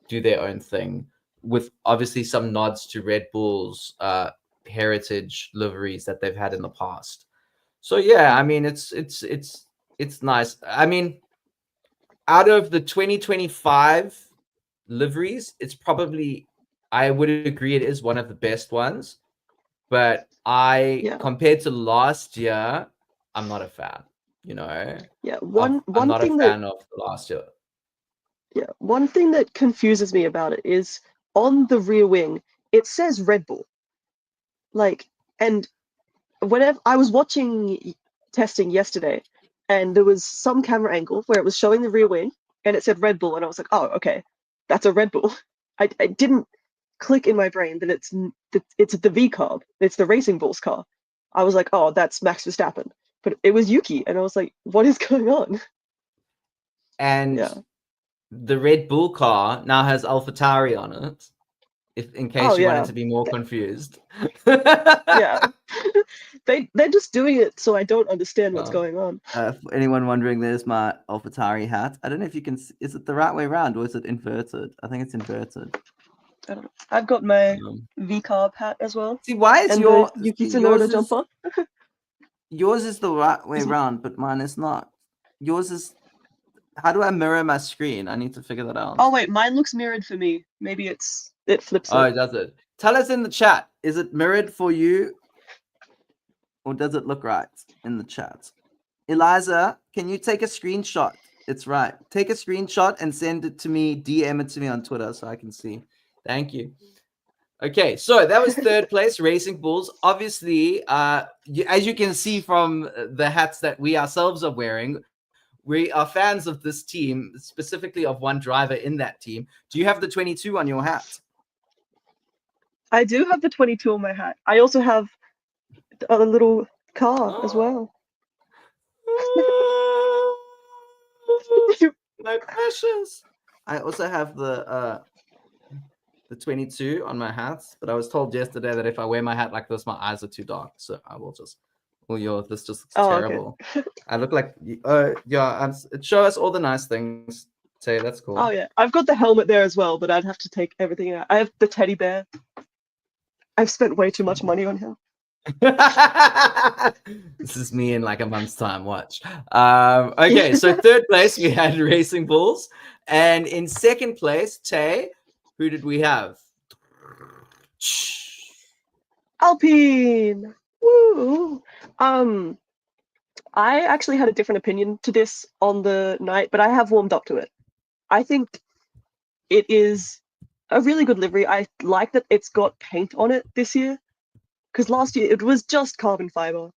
[SPEAKER 1] do their own thing, with obviously some nods to Red Bull's heritage liveries that they've had in the past. So yeah, I mean it's nice. I mean, out of the 2025 liveries, it's probably, I would agree, it is one of the best ones. But compared to last year, I'm not a fan.
[SPEAKER 2] Yeah.
[SPEAKER 1] I'm
[SPEAKER 2] One
[SPEAKER 1] not a
[SPEAKER 2] thing
[SPEAKER 1] fan of the last year.
[SPEAKER 2] Yeah, one thing that confuses me about it is on the rear wing, it says Red Bull. Like, and whenever I was watching testing yesterday, and there was some camera angle where it was showing the rear wing and it said Red Bull, and I was like, oh, okay, that's a Red Bull. I didn't click in my brain that it's the V car, it's the Racing Bulls car. I was like, oh, that's Max Verstappen, but it was Yuki, and I was like, what is going on?
[SPEAKER 1] And
[SPEAKER 2] Yeah.
[SPEAKER 1] the Red Bull car now has AlphaTauri on it. if in case you wanted to be more
[SPEAKER 2] Th-
[SPEAKER 1] confused.
[SPEAKER 2] yeah. They're just doing it so I don't understand what's going on.
[SPEAKER 1] For anyone wondering, there's my AlphaTauri hat. I don't know if you can. Is it the right way around or is it inverted? I think it's inverted.
[SPEAKER 2] I don't know. I've got my
[SPEAKER 1] Um,
[SPEAKER 2] V-carb hat as well,
[SPEAKER 1] see, why is
[SPEAKER 2] and
[SPEAKER 1] your
[SPEAKER 2] the Yuki
[SPEAKER 1] yours
[SPEAKER 2] Tsunoda
[SPEAKER 1] is
[SPEAKER 2] jumper.
[SPEAKER 1] yours is the right way
[SPEAKER 2] Is-
[SPEAKER 1] around, but mine is not. Yours is. How do I mirror my screen? I need to figure that out.
[SPEAKER 2] Oh wait, mine looks mirrored for me. Maybe it flips
[SPEAKER 1] Oh,
[SPEAKER 2] it.
[SPEAKER 1] does it? Tell us in the chat. Is it mirrored for you, or does it look right in the chat? Eliza, can you take a screenshot? It's right. Take a screenshot and send it to me. DM it to me on Twitter so I can see. Thank you. Okay, so that was third place, Racing Bulls. Obviously, as you can see from the hats that we ourselves are wearing, we are fans of this team, specifically of one driver in that team. Do you have the 22 on your hat?
[SPEAKER 2] I do have the 22 on my hat. I also have a little car as well.
[SPEAKER 1] My precious. I also have the 22 on my hats, but I was told yesterday that if I wear my hat like this, my eyes are too dark. So I will just. Oh, this just looks terrible.
[SPEAKER 2] Okay.
[SPEAKER 1] I look like. Yeah. Show us all the nice things. Say that's cool.
[SPEAKER 2] Oh yeah, I've got the helmet there as well, but I'd have to take everything out. I have the teddy bear. I've spent way too much money on him.
[SPEAKER 1] This is me in like a month's time. Watch. Okay, so third place we had Racing Bulls, and in second place, Tay. Who did we have?
[SPEAKER 2] Alpine. Woo. I actually had a different opinion to this on the night, but I have warmed up to it. I think it is a really good livery. I like that it's got paint on it this year, because last year it was just carbon fiber,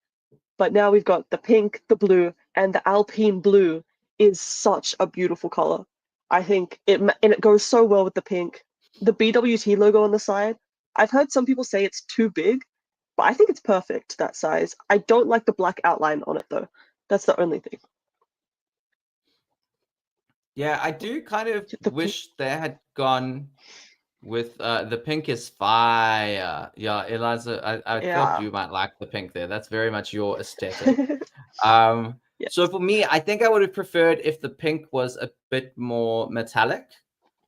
[SPEAKER 2] but now we've got the pink, the blue, and the Alpine blue is such a beautiful color. I think it goes so well with the pink. The BWT logo on the side, I've heard some people say it's too big, but I think it's perfect that size. I don't like the black outline on it though. That's the only thing.
[SPEAKER 1] Yeah, I do kind of wish they had gone with the pink is fire. Yeah, Eliza, I thought you might like the pink there. That's very much your aesthetic.
[SPEAKER 2] Yes.
[SPEAKER 1] So for me, I think I would have preferred if the pink was a bit more metallic,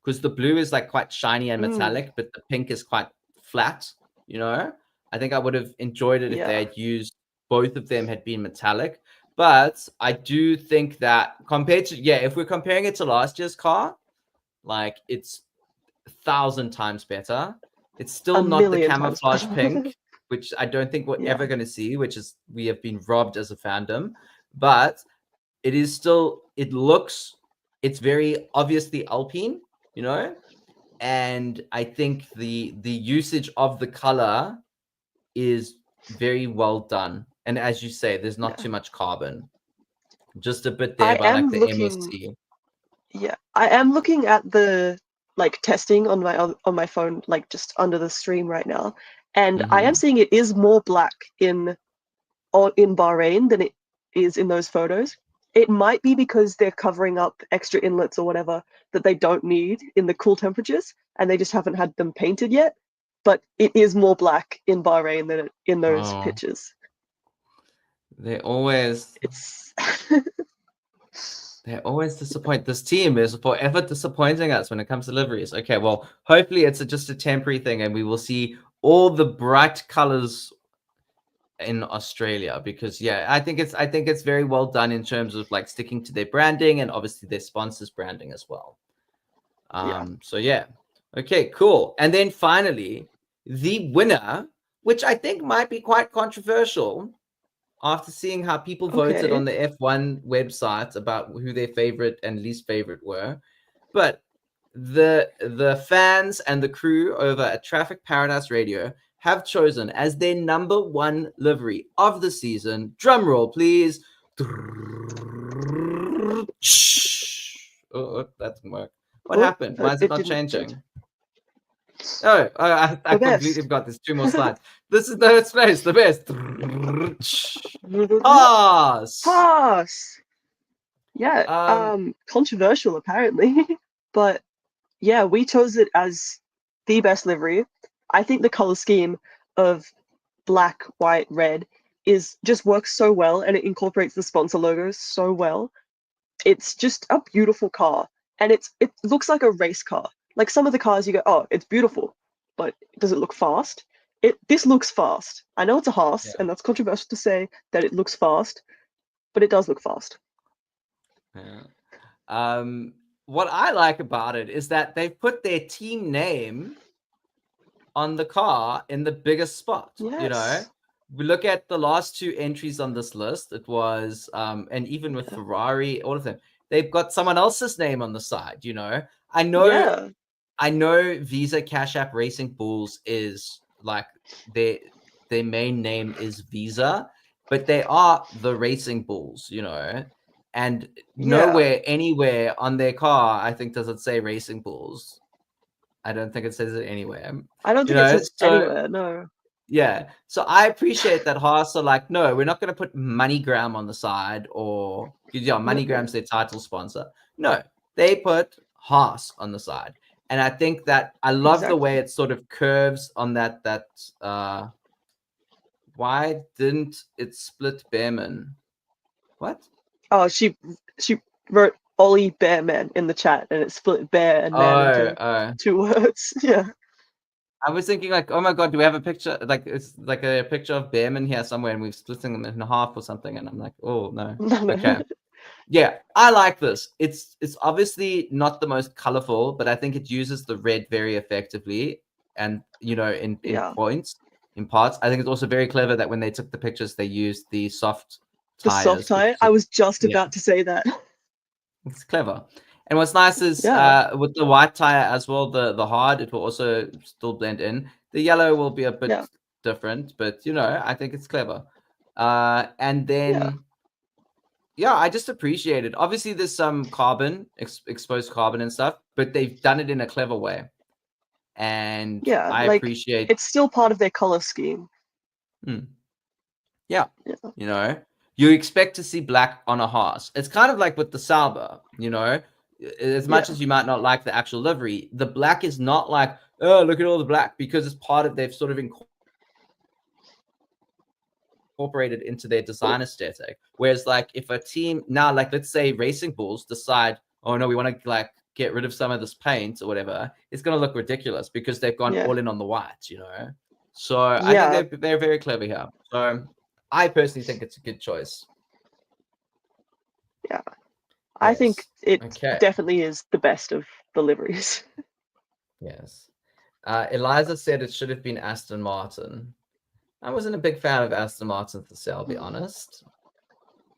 [SPEAKER 1] because the blue is like quite shiny and metallic, but the pink is quite flat, you know? I think I would have enjoyed it if they had used both of them had been metallic. But I do think that compared to, if we're comparing it to last year's car, like it's 1,000 times better. It's still not the camouflage pink, which I don't think we're ever going to see, which is we have been robbed as a fandom. But it is still, it's very obviously Alpine, you know? And I think the usage of the color is very well done. And as you say, there's not too much carbon. Just a bit there by like the MSC.
[SPEAKER 2] Yeah, I am looking at the like testing on my phone, like just under the stream right now, and I am seeing it is more black in Bahrain than it is in those photos. It might be because they're covering up extra inlets or whatever that they don't need in the cool temperatures, and they just haven't had them painted yet. But it is more black in Bahrain than in those pictures.
[SPEAKER 1] They always disappoint. This team is forever disappointing us when it comes to liveries. Okay, well, hopefully it's just a temporary thing and we will see all the bright colors in Australia, because I think it's very well done in terms of like sticking to their branding and obviously their sponsors branding as well. So okay, cool. And then finally, the winner, which I think might be quite controversial after seeing how people voted on the F1 website about who their favorite and least favorite were. But the fans and the crew over at Traffic Paradise Radio have chosen as their number one livery of the season. Drum roll, please. Oh, that didn't work. What happened? Why is it not changing? I completely forgot. There's 2 more slides. This is the space, the best.
[SPEAKER 2] Pass. Yeah. Controversial apparently, but yeah, we chose it as the best livery. I think the color scheme of black, white, red is just works so well, and it incorporates the sponsor logos so well. It's just a beautiful car, and it looks like a race car. Like some of the cars you go, oh, it's beautiful, but does it look fast? This looks fast. I know it's a Haas, and that's controversial to say that it looks fast, but it does look fast.
[SPEAKER 1] Yeah. What I like about it is that they've put their team name on the car in the biggest spot.
[SPEAKER 2] Yes.
[SPEAKER 1] You know, we look at the last two entries on this list. It was, and even with Ferrari, all of them, they've got someone else's name on the side. You know, I know Visa Cash App Racing Bulls is like their main name is Visa, but they are the Racing Bulls, you know, and nowhere, anywhere on their car, I think, does it say Racing Bulls. I don't think it says it anywhere.
[SPEAKER 2] I don't think it says anywhere, no.
[SPEAKER 1] Yeah. So I appreciate that Haas are like, no, we're not going to put MoneyGram on the side, or MoneyGram's their title sponsor. No, they put Haas on the side. And I think that I love the way it sort of curves on that why didn't it split Behrman? What?
[SPEAKER 2] Oh, she wrote Ollie Bearman in the chat, and it split bear and man into 2 words. Yeah.
[SPEAKER 1] I was thinking like, oh my god, do we have a picture? Like it's like a picture of Behrman here somewhere, and we've splitting them in half or something. And I'm like, oh no. Okay. Yeah, I like this. It's obviously not the most colorful, but I think it uses the red very effectively, and you know, in points, in parts. I think it's also very clever that when they took the pictures, they used the soft tires.
[SPEAKER 2] The soft tire. I was just about to say that.
[SPEAKER 1] It's clever. And what's nice is with the white tire as well, the hard, it will also still blend in. The yellow will be a bit different, but you know, I think it's clever. And then I just appreciate it. Obviously, there's some carbon, exposed carbon and stuff, but they've done it in a clever way. And I appreciate
[SPEAKER 2] it's still part of their color scheme.
[SPEAKER 1] Yeah. You know, you expect to see black on a Haas. It's kind of like with the Sauber, you know, as much as you might not like the actual livery, the black is not like, oh, look at all the black, because it's part of, they've sort of incorporated into their design aesthetic. Whereas like if a team now, like let's say Racing Bulls decide, oh no, we want to like get rid of some of this paint or whatever, it's going to look ridiculous because they've gone all in on the white, you know. So I think they're very clever here. So I personally think it's a good choice.
[SPEAKER 2] Yeah. I think it definitely is the best of the liveries.
[SPEAKER 1] Yes. Eliza said it should have been Aston Martin. I wasn't a big fan of Aston Martin to say, I'll be honest.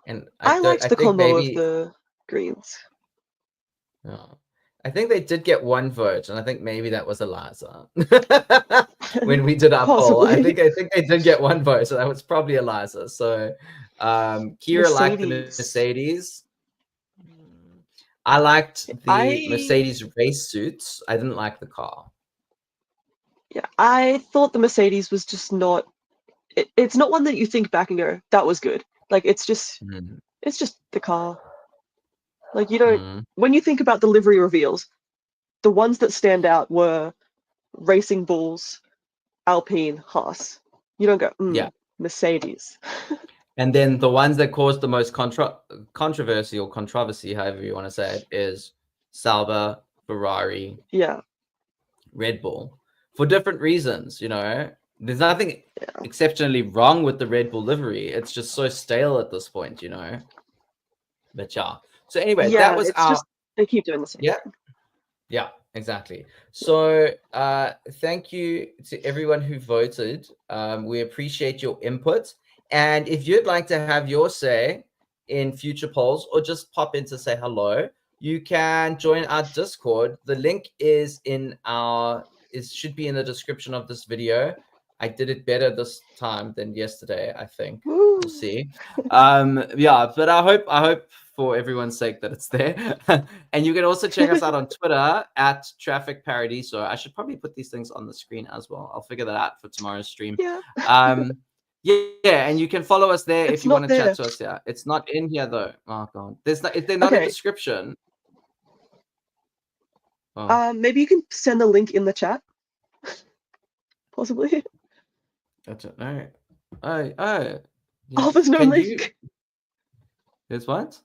[SPEAKER 1] And
[SPEAKER 2] I liked the combo of the greens.
[SPEAKER 1] I think they did get one vote, and I think maybe that was Eliza. When we did our poll, I think they did get one vote, so that was probably Eliza. So Kira liked the Mercedes. I liked the Mercedes race suits. I didn't like the car.
[SPEAKER 2] Yeah, I thought the Mercedes was just not. It's not one that you think back and go, that was good. Like it's just the car. Like you don't. When you think about the livery reveals, the ones that stand out were Racing Bulls, Alpine, Haas. You don't go, Mercedes.
[SPEAKER 1] And then the ones that caused the most controversy, however you want to say it, is Sauber, Ferrari, Red Bull, for different reasons. You know, there's nothing exceptionally wrong with the Red Bull livery. It's just so stale at this point, you know. But so anyway, that was
[SPEAKER 2] just, they keep doing the same.
[SPEAKER 1] Yeah, exactly. So thank you to everyone who voted. We appreciate your input. And if you'd like to have your say in future polls or just pop in to say hello, you can join our Discord. The link is should be in the description of this video. I did it better this time than yesterday, I think. We'll see. But I hope for everyone's sake that it's there. And you can also check us out on Twitter at Traffic Paradiso. I should probably put these things on the screen as well. I'll figure that out for tomorrow's stream. And you can follow us there if you want to chat to us. Yeah, it's not in here though. Oh god, they're not in description.
[SPEAKER 2] Maybe you can send the link in the chat. possibly.
[SPEAKER 1] I don't know. Oh.
[SPEAKER 2] Oh, there's no
[SPEAKER 1] Can
[SPEAKER 2] link.
[SPEAKER 1] you? There's what?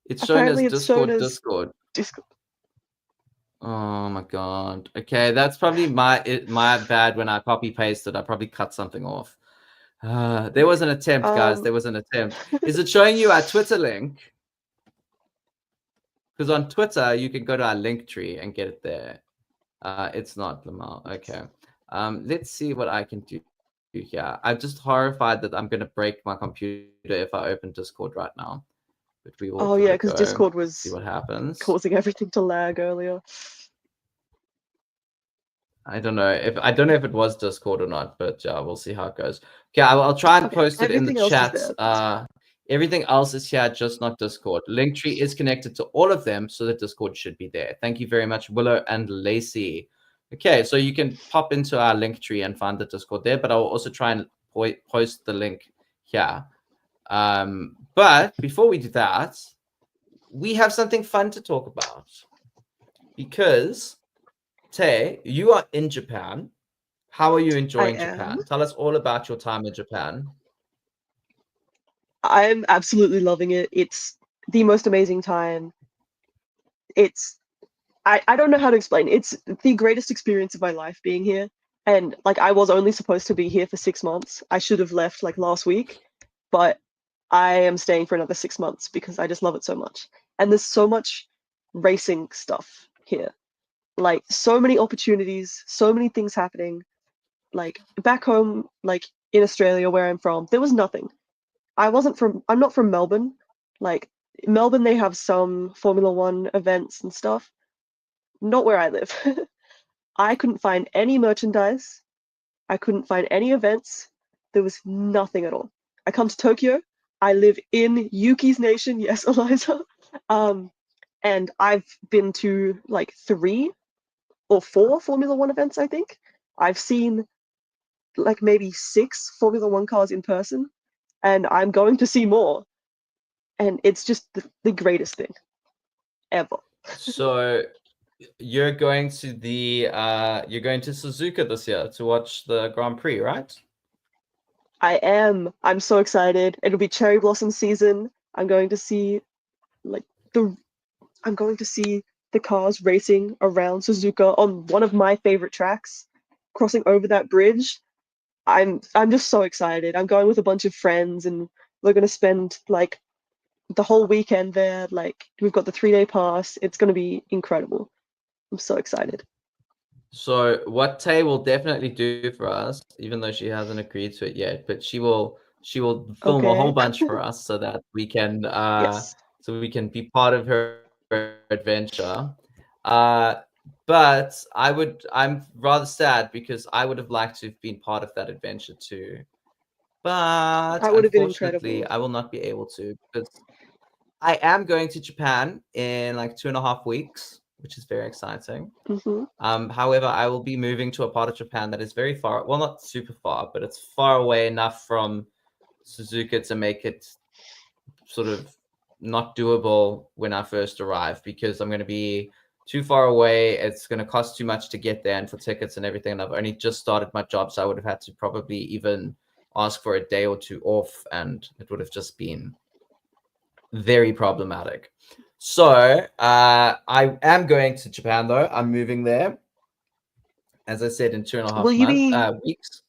[SPEAKER 1] It's shown as
[SPEAKER 2] Apparently, it's shown as
[SPEAKER 1] Discord.
[SPEAKER 2] Discord.
[SPEAKER 1] Oh my god. Okay, that's probably my bad when I copy pasted. I probably cut something off. There was an attempt, guys. There was an attempt. Is it showing you our Twitter link? Because on Twitter, you can go to our link tree and get it there. It's not Lamar. Okay. Let's see what I can do here. I'm just horrified that I'm going to break my computer if I open Discord right now. But we will
[SPEAKER 2] Oh
[SPEAKER 1] give
[SPEAKER 2] yeah,
[SPEAKER 1] it a
[SPEAKER 2] because
[SPEAKER 1] go,
[SPEAKER 2] Discord
[SPEAKER 1] see
[SPEAKER 2] was
[SPEAKER 1] what happens.
[SPEAKER 2] causing everything to lag earlier.
[SPEAKER 1] I don't know if it was Discord or not, but yeah, we'll see how it goes. Okay, I'll try and post it in the chat. Everything else is here, just not Discord. Linktree is connected to all of them, so the Discord should be there. Thank you very much, Willow and Lacey. Okay, so you can pop into our Linktree and find the Discord there, but I'll also try and post the link here. But before we do that, we have something fun to talk about. Because, Tay, you are in Japan. How are you enjoying Japan? Tell us all about your time in Japan.
[SPEAKER 2] I'm absolutely loving it. It's the most amazing time. I don't know how to explain. It's the greatest experience of my life being here. And like I was only supposed to be here for 6 months. I should have left like last week, but I am staying for another 6 months because I just love it so much. And there's so much racing stuff here. Like so many opportunities, so many things happening. Like back home, like in Australia where I'm from, there was nothing. I'm not from Melbourne. Like Melbourne, they have some Formula One events and stuff. Not where I live. I couldn't find any merchandise. I couldn't find any events. There was nothing at all. I come to Tokyo. I live in Yuki's nation. Yes, Eliza. And I've been to like 3 or 4 Formula One events, I think. I've seen like maybe 6 Formula One cars in person, and I'm going to see more. And it's just the greatest thing ever.
[SPEAKER 1] So you're going to Suzuka this year to watch the Grand Prix, right?
[SPEAKER 2] I am. I'm so excited. It'll be cherry blossom season. I'm going to see the cars racing around Suzuka on one of my favorite tracks, crossing over that bridge. I'm just so excited. I'm going with a bunch of friends and we're gonna spend like the whole weekend there. Like we've got the 3-day pass. It's gonna be incredible. I'm so excited.
[SPEAKER 1] So what Tay will definitely do for us, even though she hasn't agreed to it yet, but she will film a whole bunch for us so that we can
[SPEAKER 2] Yes.
[SPEAKER 1] be part of her adventure. But I'm rather sad because I would have liked to have been part of that adventure too. But
[SPEAKER 2] That would have been
[SPEAKER 1] unfortunately,
[SPEAKER 2] incredible.
[SPEAKER 1] I will not be able to because I am going to Japan in like 2.5 weeks, which is very exciting. However, I will be moving to a part of Japan that is very far. Well, not super far, but it's far away enough from Suzuka to make it sort of not doable when I first arrive because I'm going to be too far away. It's going to cost too much to get there and for tickets and everything. And I've only just started my job, so I would have had to probably even ask for a day or 2 off, and it would have just been very problematic. So I am going to Japan though. I'm moving there, as I said, in 2.5 weeks.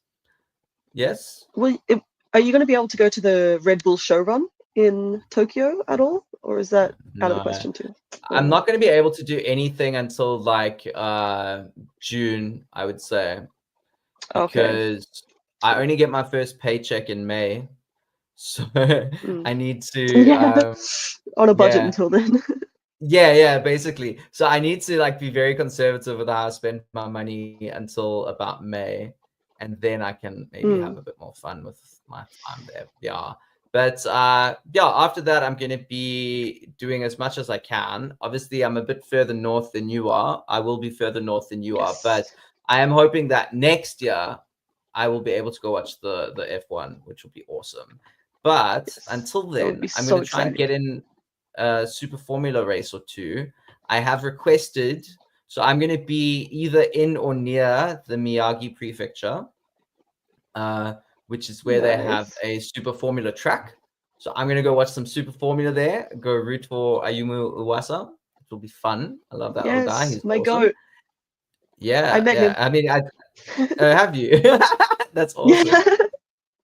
[SPEAKER 1] Yes.
[SPEAKER 2] Are you going to be able to go to the Red Bull show run in Tokyo at all, or is that out of the question too?
[SPEAKER 1] I'm not going to be able to do anything until like June, I would say, because I only get my first paycheck in May, so I need to
[SPEAKER 2] on a budget until then.
[SPEAKER 1] Yeah, basically. So I need to like be very conservative with how I spend my money until about May, and then I can maybe have a bit more fun with my time there. Yeah. But after that I'm going to be doing as much as I can. Obviously, I'm a bit further north than you are. I will be further north than you are, but I am hoping that next year I will be able to go watch the F1, which will be awesome. But until then, I'm going to try and get in a super formula race or 2. I have requested. So I'm going to be either in or near the Miyagi Prefecture, which is where they have a Super Formula track. So I'm going to go watch some Super Formula there, go root for Ayumu Uwasa. It'll be fun. I love that little guy. He's
[SPEAKER 2] my
[SPEAKER 1] awesome.
[SPEAKER 2] goat.
[SPEAKER 1] Yeah,
[SPEAKER 2] I met him.
[SPEAKER 1] I mean, have you? That's awesome.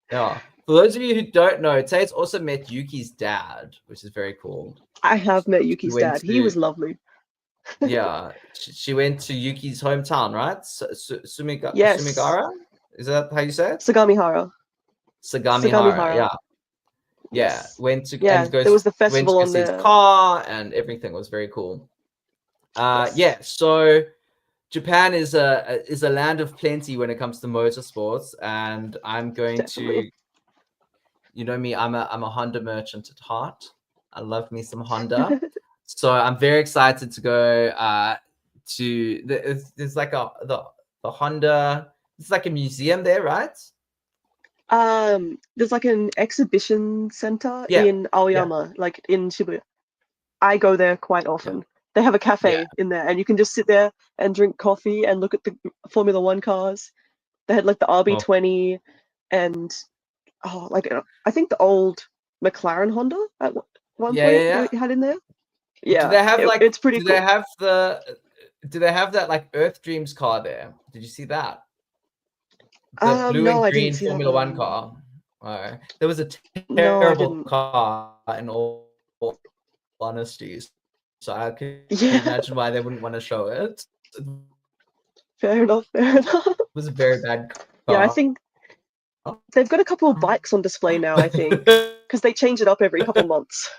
[SPEAKER 1] Yeah. For those of you who don't know, Tate's also met Yuki's dad, which is very cool.
[SPEAKER 2] I have met Yuki's dad. He was lovely.
[SPEAKER 1] Yeah, she went to Yuki's hometown, right?
[SPEAKER 2] Yes.
[SPEAKER 1] Sumigara? Is that how you say it?
[SPEAKER 2] Sagamihara.
[SPEAKER 1] Sagamihara. Yeah.
[SPEAKER 2] Yes.
[SPEAKER 1] Went to
[SPEAKER 2] there was the festival on
[SPEAKER 1] his
[SPEAKER 2] there.
[SPEAKER 1] car, and everything was very cool. Yeah. So Japan is a land of plenty when it comes to motorsports, and I'm going to, you know me, I'm a Honda merchant at heart. I love me some Honda. So I'm very excited to go to there's like the Honda. It's like a museum there, right?
[SPEAKER 2] There's like an exhibition center in Aoyama, like in Shibuya. I go there quite often. They have a cafe in there, and you can just sit there and drink coffee and look at the Formula One cars. They had like the RB20 and I think the old McLaren Honda at one point they had in there. Yeah,
[SPEAKER 1] do they have
[SPEAKER 2] it's pretty cool.
[SPEAKER 1] Do they have that like Earth Dreams car there? Did you see that? The blue and green Formula One car. There was a terrible car in all honesty. So I can imagine why they wouldn't want to show it.
[SPEAKER 2] Fair enough.
[SPEAKER 1] It was a very bad car.
[SPEAKER 2] Yeah, I think they've got a couple of bikes on display now, I think, because they change it up every couple of months.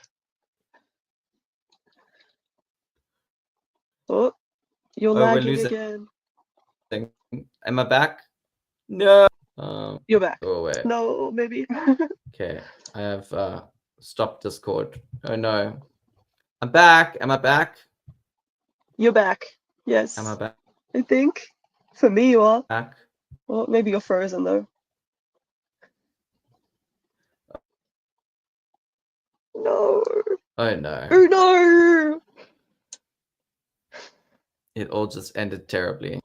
[SPEAKER 2] Oh, you're lagging again.
[SPEAKER 1] Am I back? No.
[SPEAKER 2] You're back.
[SPEAKER 1] Oh, wait.
[SPEAKER 2] No, maybe.
[SPEAKER 1] Okay, I have stopped Discord. Oh no. I'm back. Am I back?
[SPEAKER 2] You're back. Yes.
[SPEAKER 1] Am I back?
[SPEAKER 2] I think. For me, you are.
[SPEAKER 1] Back.
[SPEAKER 2] Well, maybe you're frozen though. No.
[SPEAKER 1] Oh no.
[SPEAKER 2] Oh no.
[SPEAKER 1] It all just ended terribly.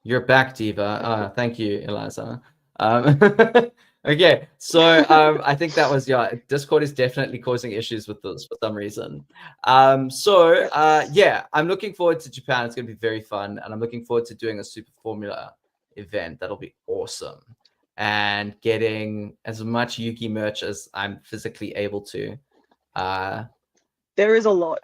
[SPEAKER 1] You're back, Diva. Thank you, Eliza. Okay, so I think that was Discord is definitely causing issues with this for some reason. Yeah, I'm looking forward to Japan. It's going to be very fun, and I'm looking forward to doing a Super Formula event. That'll be awesome, and getting as much Yuki merch as I'm physically able to.
[SPEAKER 2] There is a lot.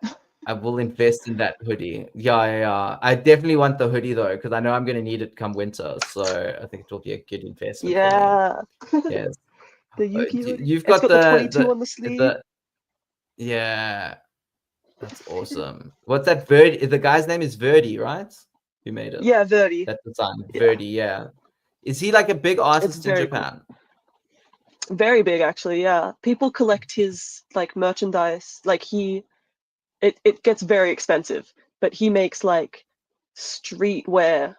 [SPEAKER 1] I will invest in that hoodie. Yeah. I definitely want the hoodie though, because I know I'm going to need it come winter. So I think it will be a good investment.
[SPEAKER 2] Yeah.
[SPEAKER 1] For me. Yes.
[SPEAKER 2] The Yuki hoodie.
[SPEAKER 1] You've got
[SPEAKER 2] the 22 on the sleeve.
[SPEAKER 1] Yeah. That's awesome. What's that? Verdi? The guy's name is Verdi, right? Who made it?
[SPEAKER 2] Yeah, Verdi.
[SPEAKER 1] That design. Verdi, yeah. Is he like a big artist in Japan?
[SPEAKER 2] Cool. Very big, actually. Yeah. People collect his like merchandise. Like it gets very expensive, but he makes like streetwear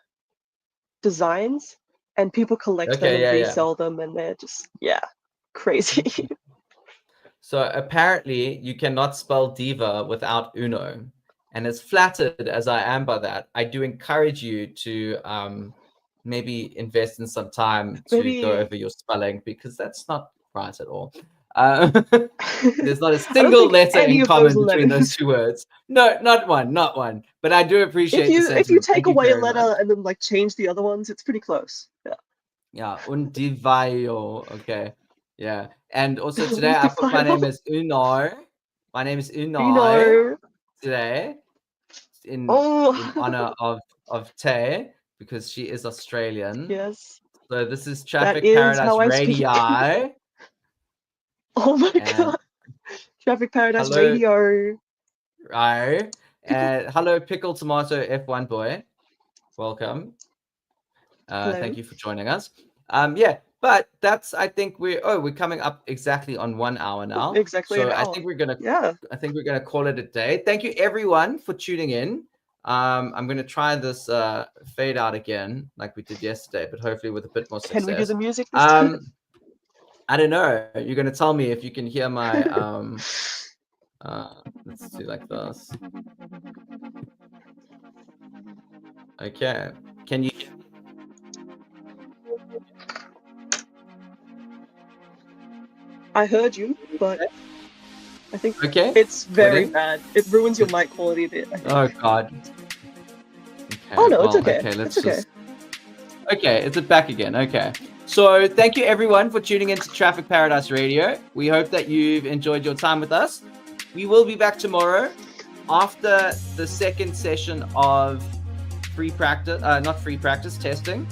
[SPEAKER 2] designs, and people collect them and resell them, and they're just crazy.
[SPEAKER 1] So apparently you cannot spell diva without Uno, and as flattered as I am by that, I do encourage you to maybe invest in some time to go over your spelling, because that's not right at all. There's not a single letter in common between those two words. No, not one. But I do appreciate the sentiment.
[SPEAKER 2] If you take away a letter and then like change the other ones, it's pretty close.
[SPEAKER 1] Yeah, undivayo. Okay. Yeah. And also today I put my name as Uno. My name is Uno today in honor of Tay, because she is Australian.
[SPEAKER 2] Yes.
[SPEAKER 1] So this is Traffic Paradise Radio.
[SPEAKER 2] Oh my god. Traffic Paradise Radio.
[SPEAKER 1] Right. Hello, Pickle Tomato F1 Boy. Welcome. Thank you for joining us. But that's, I think we're coming up exactly on 1 hour now.
[SPEAKER 2] Exactly.
[SPEAKER 1] So I think we're gonna call it a day. Thank you everyone for tuning in. I'm gonna try this fade out again like we did yesterday, but hopefully with a bit more success.
[SPEAKER 2] Can we do the music this time?
[SPEAKER 1] I don't know. You're gonna tell me if you can hear my let's do like this. Okay. Can you?
[SPEAKER 2] I heard you, but I think
[SPEAKER 1] Okay.
[SPEAKER 2] it's very
[SPEAKER 1] Wait.
[SPEAKER 2] bad. It ruins your mic quality a bit, I think.
[SPEAKER 1] Oh God. Okay.
[SPEAKER 2] Oh no,
[SPEAKER 1] well,
[SPEAKER 2] it's okay.
[SPEAKER 1] Okay. Let's
[SPEAKER 2] It's okay.
[SPEAKER 1] just. Okay, is it back again? Okay. So thank you everyone for tuning into Traffic Paradise Radio. We hope that you've enjoyed your time with us. We will be back tomorrow after the second session of free practice, not free practice, testing.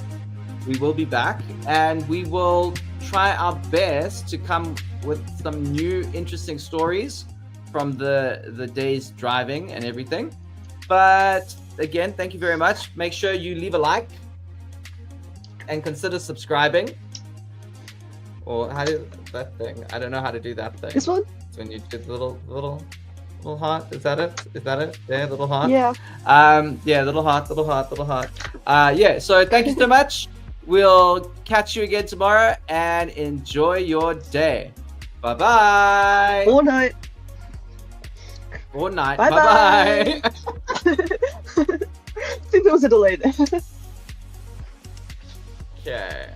[SPEAKER 1] We will be back and we will try our best to come with some new interesting stories from the day's driving and everything. But again, thank you very much. Make sure you leave a like and consider subscribing. Or how do that thing? I don't know how to do that thing.
[SPEAKER 2] This one?
[SPEAKER 1] It's when you do the little heart. Is that it? Is that it? There, little heart.
[SPEAKER 2] Yeah.
[SPEAKER 1] Yeah, little heart. Yeah. So thank you so much. We'll catch you again tomorrow and enjoy your day. Bye bye.
[SPEAKER 2] All night.
[SPEAKER 1] Or night.
[SPEAKER 2] Bye
[SPEAKER 1] Bye.
[SPEAKER 2] I think there was a delay there.
[SPEAKER 1] Okay.